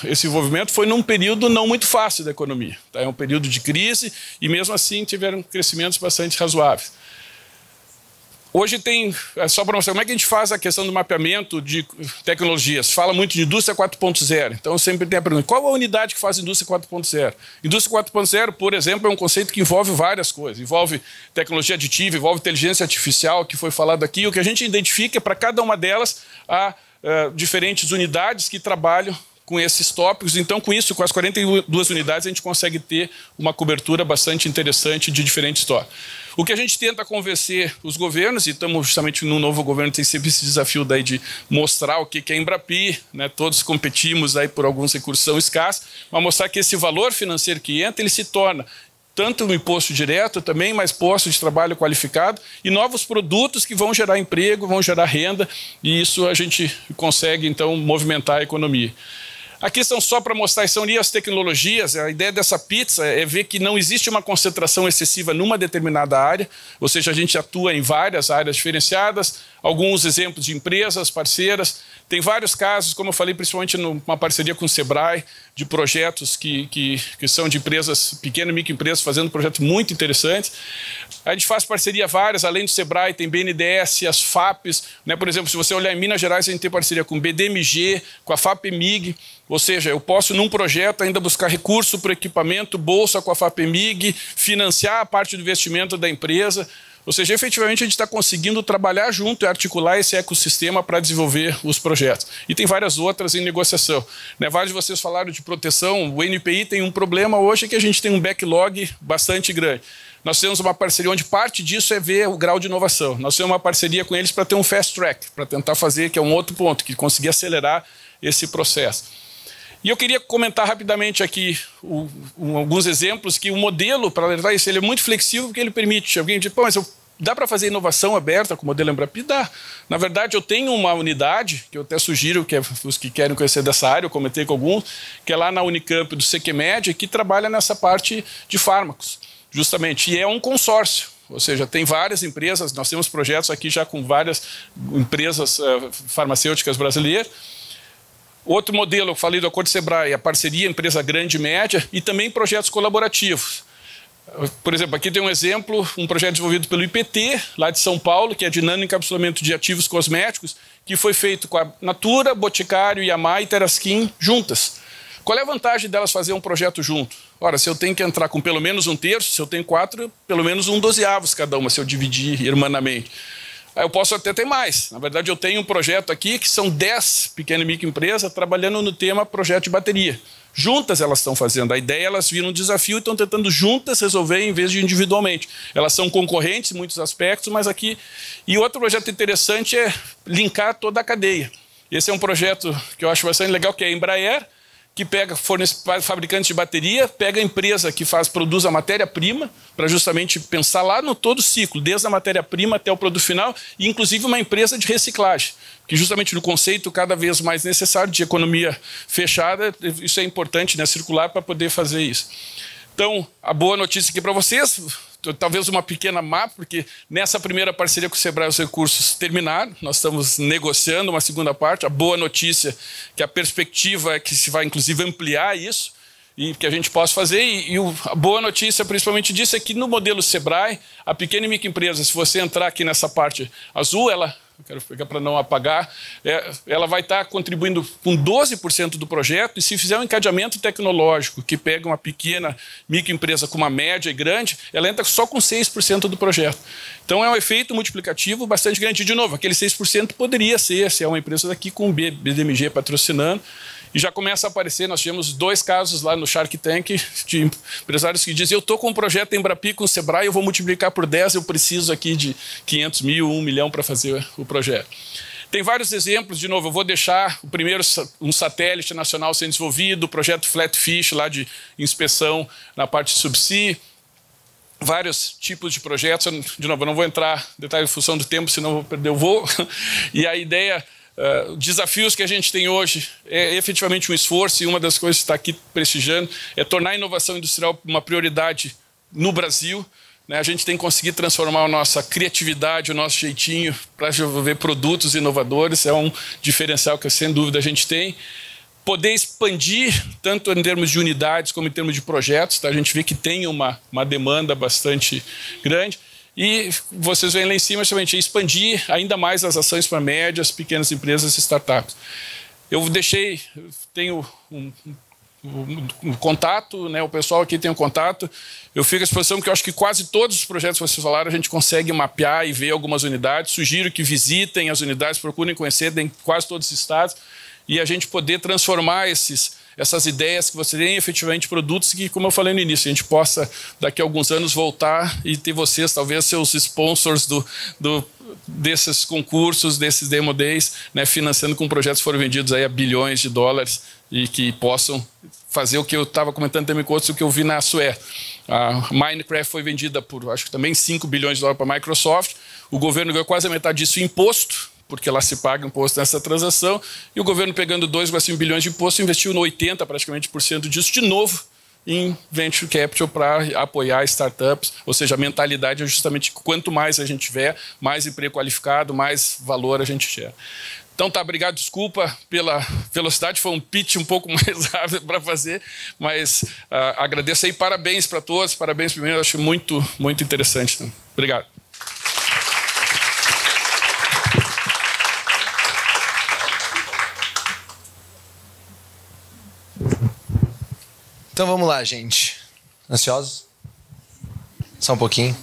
esse envolvimento foi num período não muito fácil da economia. Tá? É um período de crise e, mesmo assim, tiveram crescimentos bastante razoáveis. Hoje tem, só para mostrar como é que a gente faz a questão do mapeamento de tecnologias. Fala muito de indústria 4.0. Então, sempre tem a pergunta, qual a unidade que faz indústria 4.0? Indústria 4.0, por exemplo, é um conceito que envolve várias coisas. Envolve tecnologia aditiva, envolve inteligência artificial, que foi falado aqui. O que a gente identifica é, para cada uma delas, há diferentes unidades que trabalham com esses tópicos. Então, com isso, com as 42 unidades, a gente consegue ter uma cobertura bastante interessante de diferentes tópicos. O que a gente tenta convencer os governos, e estamos justamente no novo governo, tem sempre esse desafio daí de mostrar o que é a Embrapi, né? Todos competimos aí por alguns recursos são escassos, mas mostrar que esse valor financeiro que entra, ele se torna tanto um imposto direto também, mas postos de trabalho qualificado e novos produtos que vão gerar emprego, vão gerar renda, e isso a gente consegue, então, movimentar a economia. Aqui são só para mostrar, são ali as tecnologias. A ideia dessa pizza é ver que não existe uma concentração excessiva numa determinada área, ou seja, a gente atua em várias áreas diferenciadas, alguns exemplos de empresas parceiras. Tem vários casos, como eu falei, principalmente numa parceria com o Sebrae, de projetos que são de empresas, pequenas e microempresas, fazendo projetos muito interessantes. A gente faz parceria várias, além do Sebrae, tem BNDES, as FAPs, né? Por exemplo, se você olhar em Minas Gerais, a gente tem parceria com o BDMG, com a FAPEMIG, ou seja, eu posso, num projeto, ainda buscar recurso para equipamento, bolsa com a FAPEMIG, financiar a parte do investimento da empresa. Ou seja, efetivamente a gente está conseguindo trabalhar junto e articular esse ecossistema para desenvolver os projetos. E tem várias outras em negociação. Né? Vários de vocês falaram de proteção. O NPI tem um problema hoje que a gente tem um backlog bastante grande. Nós temos uma parceria onde parte disso é ver o grau de inovação. Nós temos uma parceria com eles para ter um fast track, para tentar fazer, que é um outro ponto, que conseguir acelerar esse processo. E eu queria comentar rapidamente aqui alguns exemplos que o modelo, para alertar isso, ele é muito flexível porque ele permite. Alguém diz, pô, mas dá para fazer inovação aberta com o modelo Embrapi? Dá. Na verdade, eu tenho uma unidade, que eu até sugiro que os que querem conhecer dessa área, eu comentei com alguns, que é lá na Unicamp do CQMed, que trabalha nessa parte de fármacos, justamente. E é um consórcio. Ou seja, tem várias empresas, nós temos projetos aqui já com várias empresas farmacêuticas brasileiras. Outro modelo, eu falei do Acordo Sebrae, a parceria empresa grande e média e também projetos colaborativos. Por exemplo, aqui tem um exemplo, um projeto desenvolvido pelo IPT, lá de São Paulo, que é de nanoencapsulamento de ativos cosméticos, que foi feito com a Natura, Boticário, Yamai e Teraskin juntas. Qual é a vantagem delas fazer um projeto junto? Ora, se eu tenho que entrar com pelo menos um terço, se eu tenho 4, pelo menos 1/12 cada uma, se eu dividir irmanamente. Eu posso até ter mais. Na verdade, eu tenho um projeto aqui que são 10 pequenas e microempresas trabalhando no tema projeto de bateria. Juntas elas estão fazendo. A ideia, elas viram um desafio e estão tentando juntas resolver em vez de individualmente. Elas são concorrentes em muitos aspectos, mas aqui... E outro projeto interessante é linkar toda a cadeia. Esse é um projeto que eu acho bastante legal, que é a Embraer, que pega fabricantes de bateria, pega a empresa que produz a matéria-prima, para justamente pensar lá no todo o ciclo, desde a matéria-prima até o produto final, e inclusive uma empresa de reciclagem, que justamente no conceito cada vez mais necessário de economia fechada, isso é importante, né, circular, para poder fazer isso. Então, a boa notícia aqui para vocês, talvez uma pequena má, porque nessa primeira parceria com o Sebrae os recursos terminaram, nós estamos negociando uma segunda parte. A boa notícia é que a perspectiva é que se vai inclusive ampliar isso e que a gente possa fazer. A boa notícia principalmente disso é que no modelo Sebrae, a pequena e microempresa, se você entrar aqui nessa parte azul, ela... Quero pegar para não apagar, ela vai estar contribuindo com 12% do projeto, e se fizer um encadeamento tecnológico que pega uma pequena microempresa com uma média e grande, ela entra só com 6% do projeto. Então é um efeito multiplicativo bastante grande. De novo, aquele 6% poderia ser, se é uma empresa daqui com o BDMG patrocinando, e já começa a aparecer, nós tivemos 2 casos lá no Shark Tank de empresários que dizem, eu estou com um projeto em Embrapi com o Sebrae, eu vou multiplicar por 10, eu preciso aqui de 500 mil, 1 milhão para fazer o projeto. Tem vários exemplos, de novo, eu vou deixar o primeiro, um satélite nacional sendo desenvolvido, o projeto Flatfish lá de inspeção na parte de subsea, vários tipos de projetos, de novo, eu não vou entrar em detalhe em função do tempo, senão eu vou perder o voo, e a ideia... desafios que a gente tem hoje é efetivamente um esforço, e uma das coisas que está aqui prestigiando é tornar a inovação industrial uma prioridade no Brasil. Né? A gente tem que conseguir transformar a nossa criatividade, o nosso jeitinho para desenvolver produtos inovadores, é um diferencial que sem dúvida a gente tem. Poder expandir, tanto em termos de unidades como em termos de projetos, tá? A gente vê que tem uma demanda bastante grande. E vocês veem lá em cima, justamente, expandir ainda mais as ações para médias, pequenas empresas e startups. Tenho um contato, né? O pessoal aqui tem um contato. Eu fico à disposição porque eu acho que quase todos os projetos que vocês falaram a gente consegue mapear e ver algumas unidades. Sugiro que visitem as unidades, procurem conhecer em quase todos os estados e a gente poder transformar essas ideias que você tem efetivamente produtos que, como eu falei no início, a gente possa daqui a alguns anos voltar e ter vocês, talvez, seus sponsors desses concursos, desses Demo Days, né, financiando com projetos que foram vendidos aí a bilhões de dólares e que possam fazer o que eu estava comentando também com outros, o que eu vi na Suécia. A Minecraft foi vendida por, acho que também 5 bilhões de dólares para a Microsoft. O governo ganhou quase a metade disso em imposto, porque lá se paga imposto nessa transação, e o governo pegando 2,5 bilhões de imposto investiu no 80% praticamente disso de novo em Venture Capital para apoiar startups, ou seja, a mentalidade é justamente que quanto mais a gente tiver, mais emprego qualificado, mais valor a gente gera. Então tá, obrigado, desculpa pela velocidade, foi um pitch um pouco mais rápido para fazer, mas agradeço aí, parabéns para todos, parabéns primeiro, acho muito, muito interessante. Né? Obrigado. Então vamos lá, gente. Ansiosos? Só um pouquinho.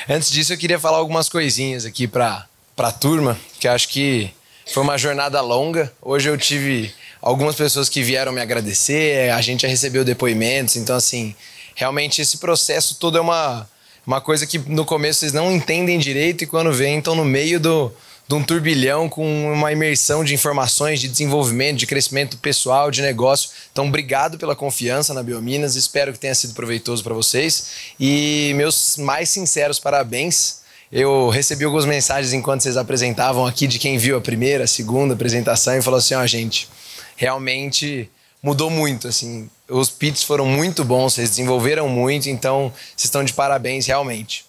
Antes disso, eu queria falar algumas coisinhas aqui para a turma, que acho que foi uma jornada longa. Hoje eu tive algumas pessoas que vieram me agradecer, a gente já recebeu depoimentos, então assim, realmente esse processo todo é uma coisa que no começo vocês não entendem direito e quando vem, estão no meio de um turbilhão com uma imersão de informações, de desenvolvimento, de crescimento pessoal, de negócio. Então, obrigado pela confiança na Biominas, espero que tenha sido proveitoso para vocês. E meus mais sinceros parabéns. Eu recebi algumas mensagens enquanto vocês apresentavam aqui de quem viu a primeira, a segunda apresentação e falou assim, gente, realmente mudou muito, assim, os pitches foram muito bons, vocês desenvolveram muito, então vocês estão de parabéns realmente.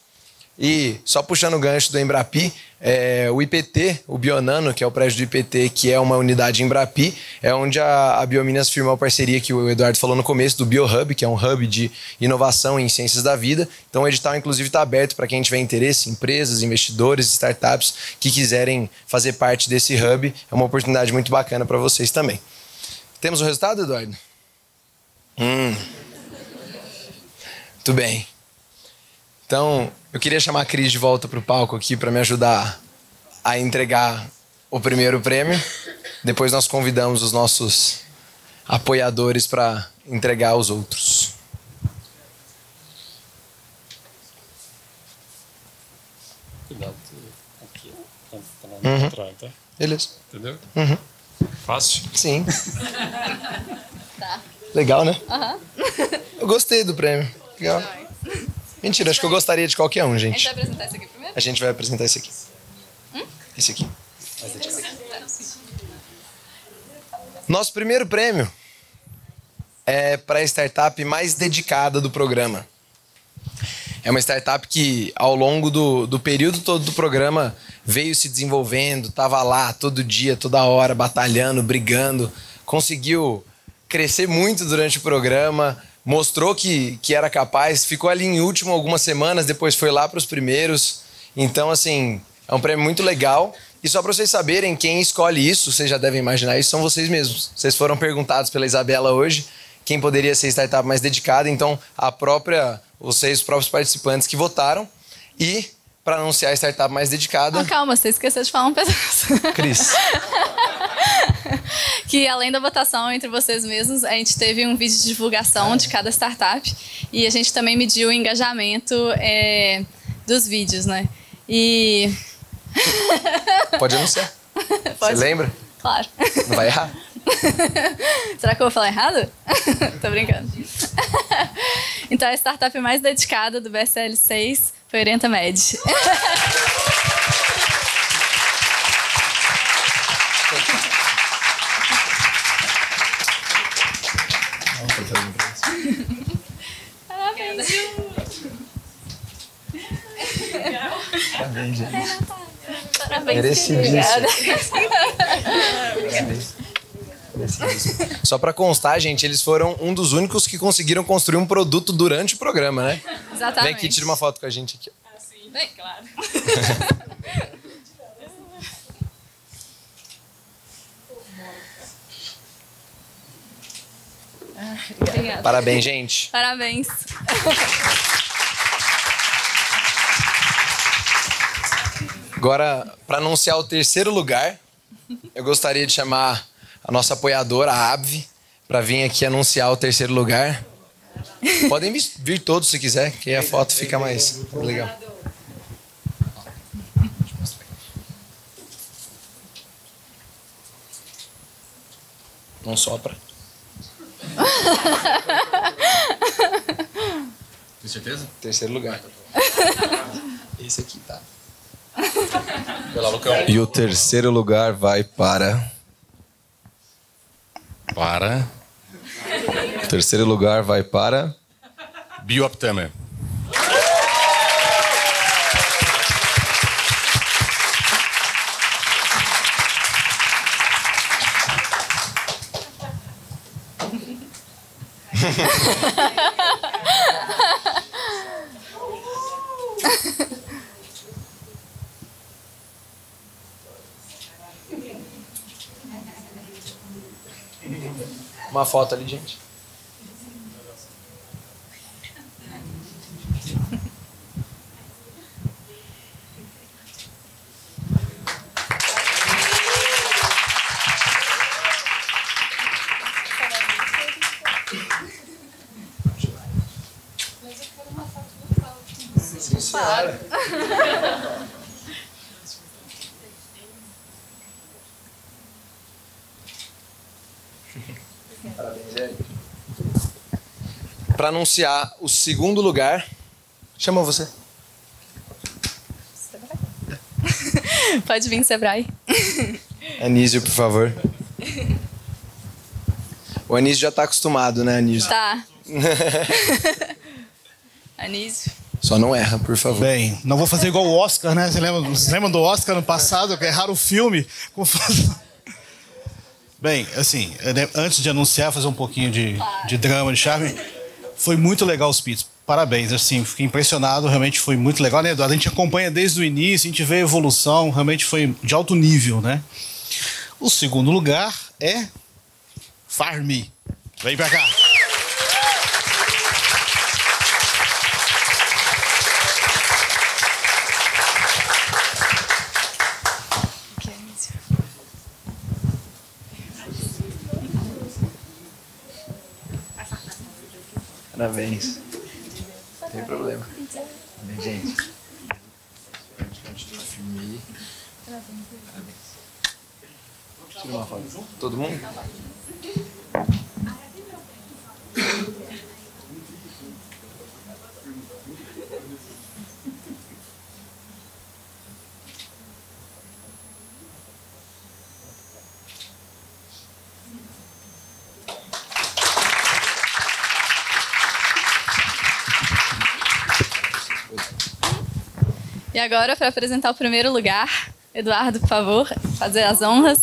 E só puxando o gancho do Embrapi, o IPT, o Bionano, que é o prédio do IPT, que é uma unidade Embrapi, é onde a Biominas firmou a parceria que o Eduardo falou no começo, do BioHub, que é um hub de inovação em ciências da vida. Então o edital, inclusive, está aberto para quem tiver interesse, empresas, investidores, startups que quiserem fazer parte desse hub. É uma oportunidade muito bacana para vocês também. Temos o resultado, Eduardo? Muito bem. Então, eu queria chamar a Cris de volta para o palco aqui para me ajudar a entregar o primeiro prêmio. Depois nós convidamos os nossos apoiadores para entregar os outros. Cuidado aqui. Tá? Beleza. Entendeu? Uhum. Fácil? Sim. Tá. Legal, né? Aham. Eu gostei do prêmio. Legal. Mentira, acho que eu gostaria de qualquer um, A gente. gente vai apresentar esse aqui primeiro? A gente vai apresentar esse aqui. Esse aqui. Nosso primeiro prêmio é para a startup mais dedicada do programa. É uma startup que, ao longo do período todo do programa, veio se desenvolvendo, estava lá todo dia, toda hora, batalhando, brigando, conseguiu crescer muito durante o programa, mostrou que era capaz, ficou ali em último algumas semanas, depois foi lá para os primeiros. Então, assim, é um prêmio muito legal. E só para vocês saberem, quem escolhe isso, vocês já devem imaginar isso, são vocês mesmos. Vocês foram perguntados pela Isabela hoje quem poderia ser a startup mais dedicada. Então, vocês, os próprios participantes que votaram. E, para anunciar a startup mais dedicada... Calma, você esqueceu de falar um pedaço. Cris. Que além da votação entre vocês mesmos, a gente teve um vídeo de divulgação de cada startup e a gente também mediu o engajamento dos vídeos, né? E... Pode anunciar. Você lembra? Claro. Não vai errar. Será que eu vou falar errado? Tô brincando. Então, a startup mais dedicada do BSL6 foi Orienta Med. Parabéns, gente. Parabéns, Merecidíssimo. Só para constar, gente, eles foram um dos únicos que conseguiram construir um produto durante o programa, né? Exatamente. Vem aqui, tira uma foto com a gente aqui. Bem, claro. Obrigada. Parabéns, gente. Parabéns. Agora, para anunciar o terceiro lugar, eu gostaria de chamar a nossa apoiadora, a ABV, para vir aqui anunciar o terceiro lugar. Podem vir todos se quiser, que aí a foto fica mais legal. Não sopra. Tem certeza? Terceiro lugar. Esse aqui tá. Pela Lucão. E o terceiro lugar vai para... O terceiro lugar vai para... Bioptamer. Uma foto ali, gente. Sim, senhora. Parabéns, Érico. Para anunciar o segundo lugar, chama você. Pode vir, Sebrae. Anísio, por favor. O Anísio já tá acostumado, né, Anísio? Tá. Anísio. Só não erra, por favor. Bem, não vou fazer igual o Oscar, né? Vocês lembram do Oscar no passado? Que erraram o filme. Bem, assim, antes de anunciar, fazer um pouquinho de drama, de charme. Foi muito legal os pits. Parabéns, assim, fiquei impressionado. Realmente foi muito legal, né, Eduardo? A gente acompanha desde o início, a gente vê a evolução. Realmente foi de alto nível, né? O segundo lugar é... Farmi. Vem pra cá. Parabéns. Não tem problema. Bem, gente. Tira uma foto. Todo mundo? E agora, para apresentar o primeiro lugar, Eduardo, por favor, fazer as honras.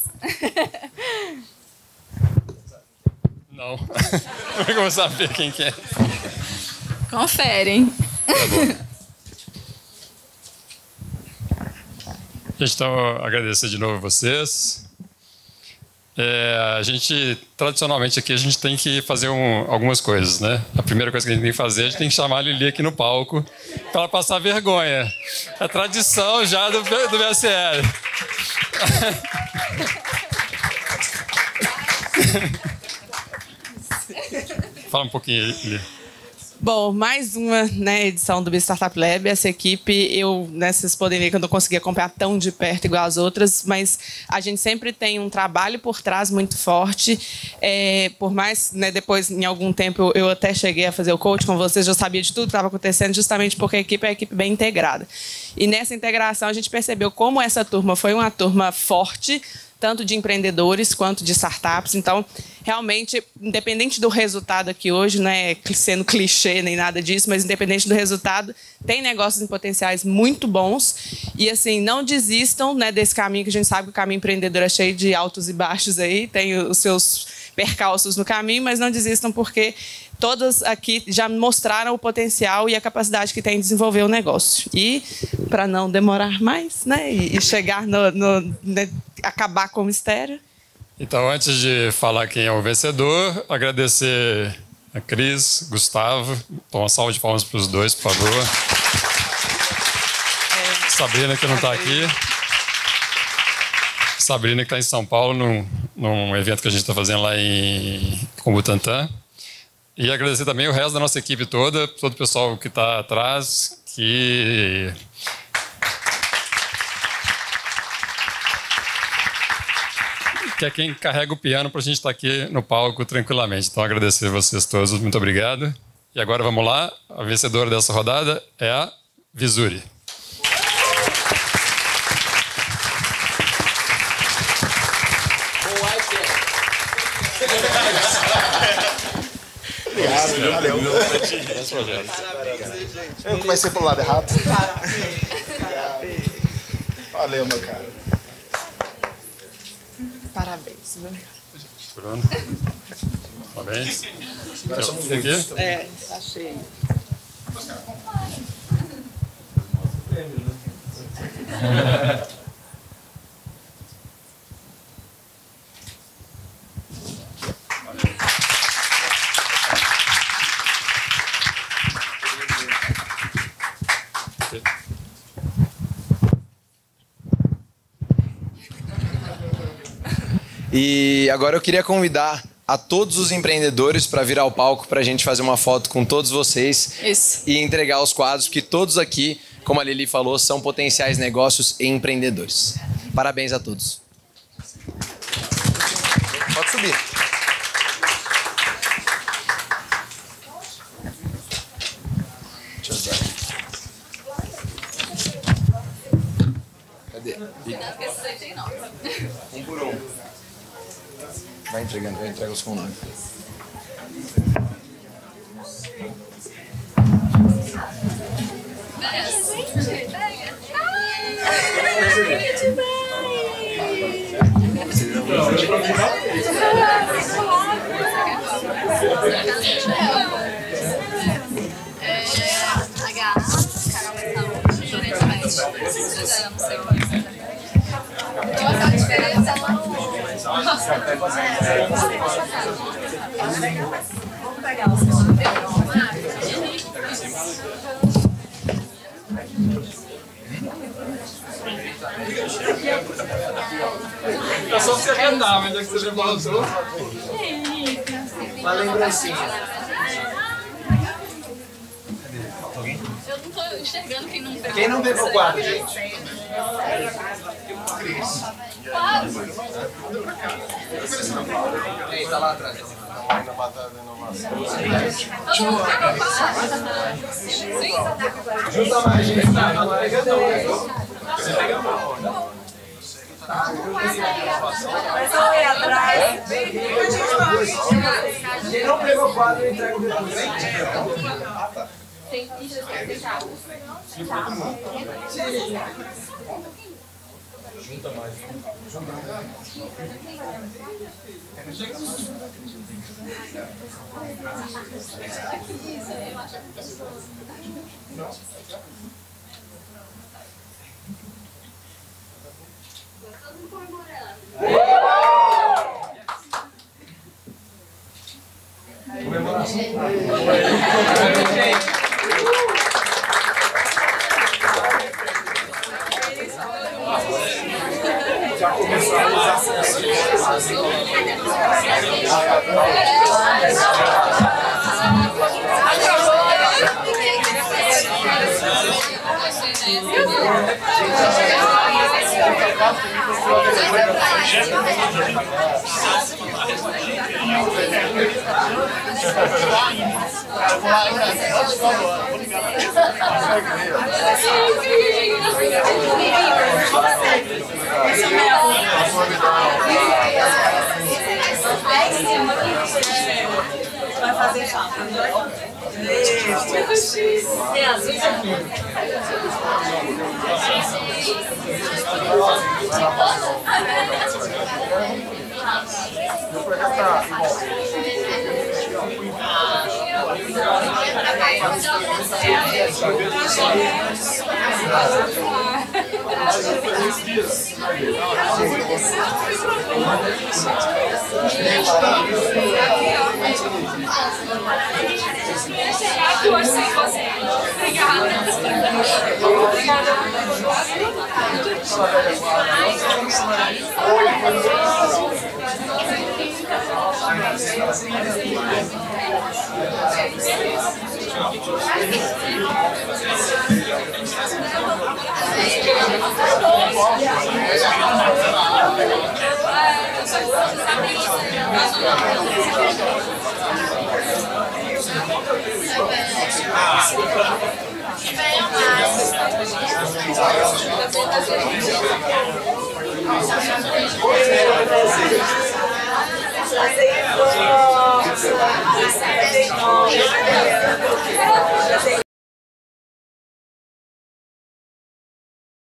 Não. Não vou saber quem que é. Conferem. Então, agradecer de novo a vocês. A gente, tradicionalmente aqui, a gente tem que fazer algumas coisas, né? A primeira coisa que a gente tem que fazer, a gente tem que chamar a Lili aqui no palco para ela passar vergonha. É tradição já do VSL. Fala um pouquinho, Lili. Bom, mais uma, né, edição do Startup Lab. Essa equipe, vocês podem ver que eu não consegui acompanhar tão de perto igual as outras, mas a gente sempre tem um trabalho por trás muito forte. Por mais, né, depois, em algum tempo, eu até cheguei a fazer o coach com vocês, já sabia de tudo que estava acontecendo, justamente porque a equipe é uma equipe bem integrada. E nessa integração, a gente percebeu como essa turma foi uma turma forte, tanto de empreendedores quanto de startups. Então, realmente, independente do resultado aqui hoje, não é sendo clichê nem nada disso, mas independente do resultado, tem negócios em potenciais muito bons. E, assim, não desistam, né, desse caminho, que a gente sabe que o caminho empreendedor é cheio de altos e baixos aí, tem os seus percalços no caminho, mas não desistam porque todas aqui já mostraram o potencial e a capacidade que tem de desenvolver o negócio. E, para não demorar mais, né, e chegar acabar com o mistério. Então, antes de falar quem é o vencedor, agradecer a Cris, Gustavo. Então, uma salva de palmas para os dois, por favor. Sabrina, que não está aqui. Sabrina, que está em São Paulo, num evento que a gente está fazendo lá com o Butantan. E agradecer também o resto da nossa equipe toda, todo o pessoal que está atrás, que é quem carrega o piano para a gente estar aqui no palco tranquilamente. Então, agradecer a vocês todos, muito obrigado. E agora vamos lá, a vencedora dessa rodada é a Visuri. Obrigado, valeu. Eu comecei pelo lado errado. Valeu, meu cara. Parabéns. Bruno. Parabéns. Aqui? É, tá cheio. E agora eu queria convidar a todos os empreendedores para vir ao palco para a gente fazer uma foto com todos vocês. Isso. E entregar os quadros, porque todos aqui, como a Lili falou, são potenciais negócios e empreendedores. Parabéns a todos. Pode subir. Deixa eu ver. Cadê? Um por um. Vai entregando, vai entregar os com o nome. Eu só você cantar, mas é que você já voltou. Uma lembrancinha. Eu não tô enxergando quem não pegou. Quem não pegou o quadro, gente? Quem tá lá atrás? Junta mais, gente. Mas olha atrás. Quem não pegou o quadro, entrega o depois. Junta mais. Já começou a vai fazer falta, Fazer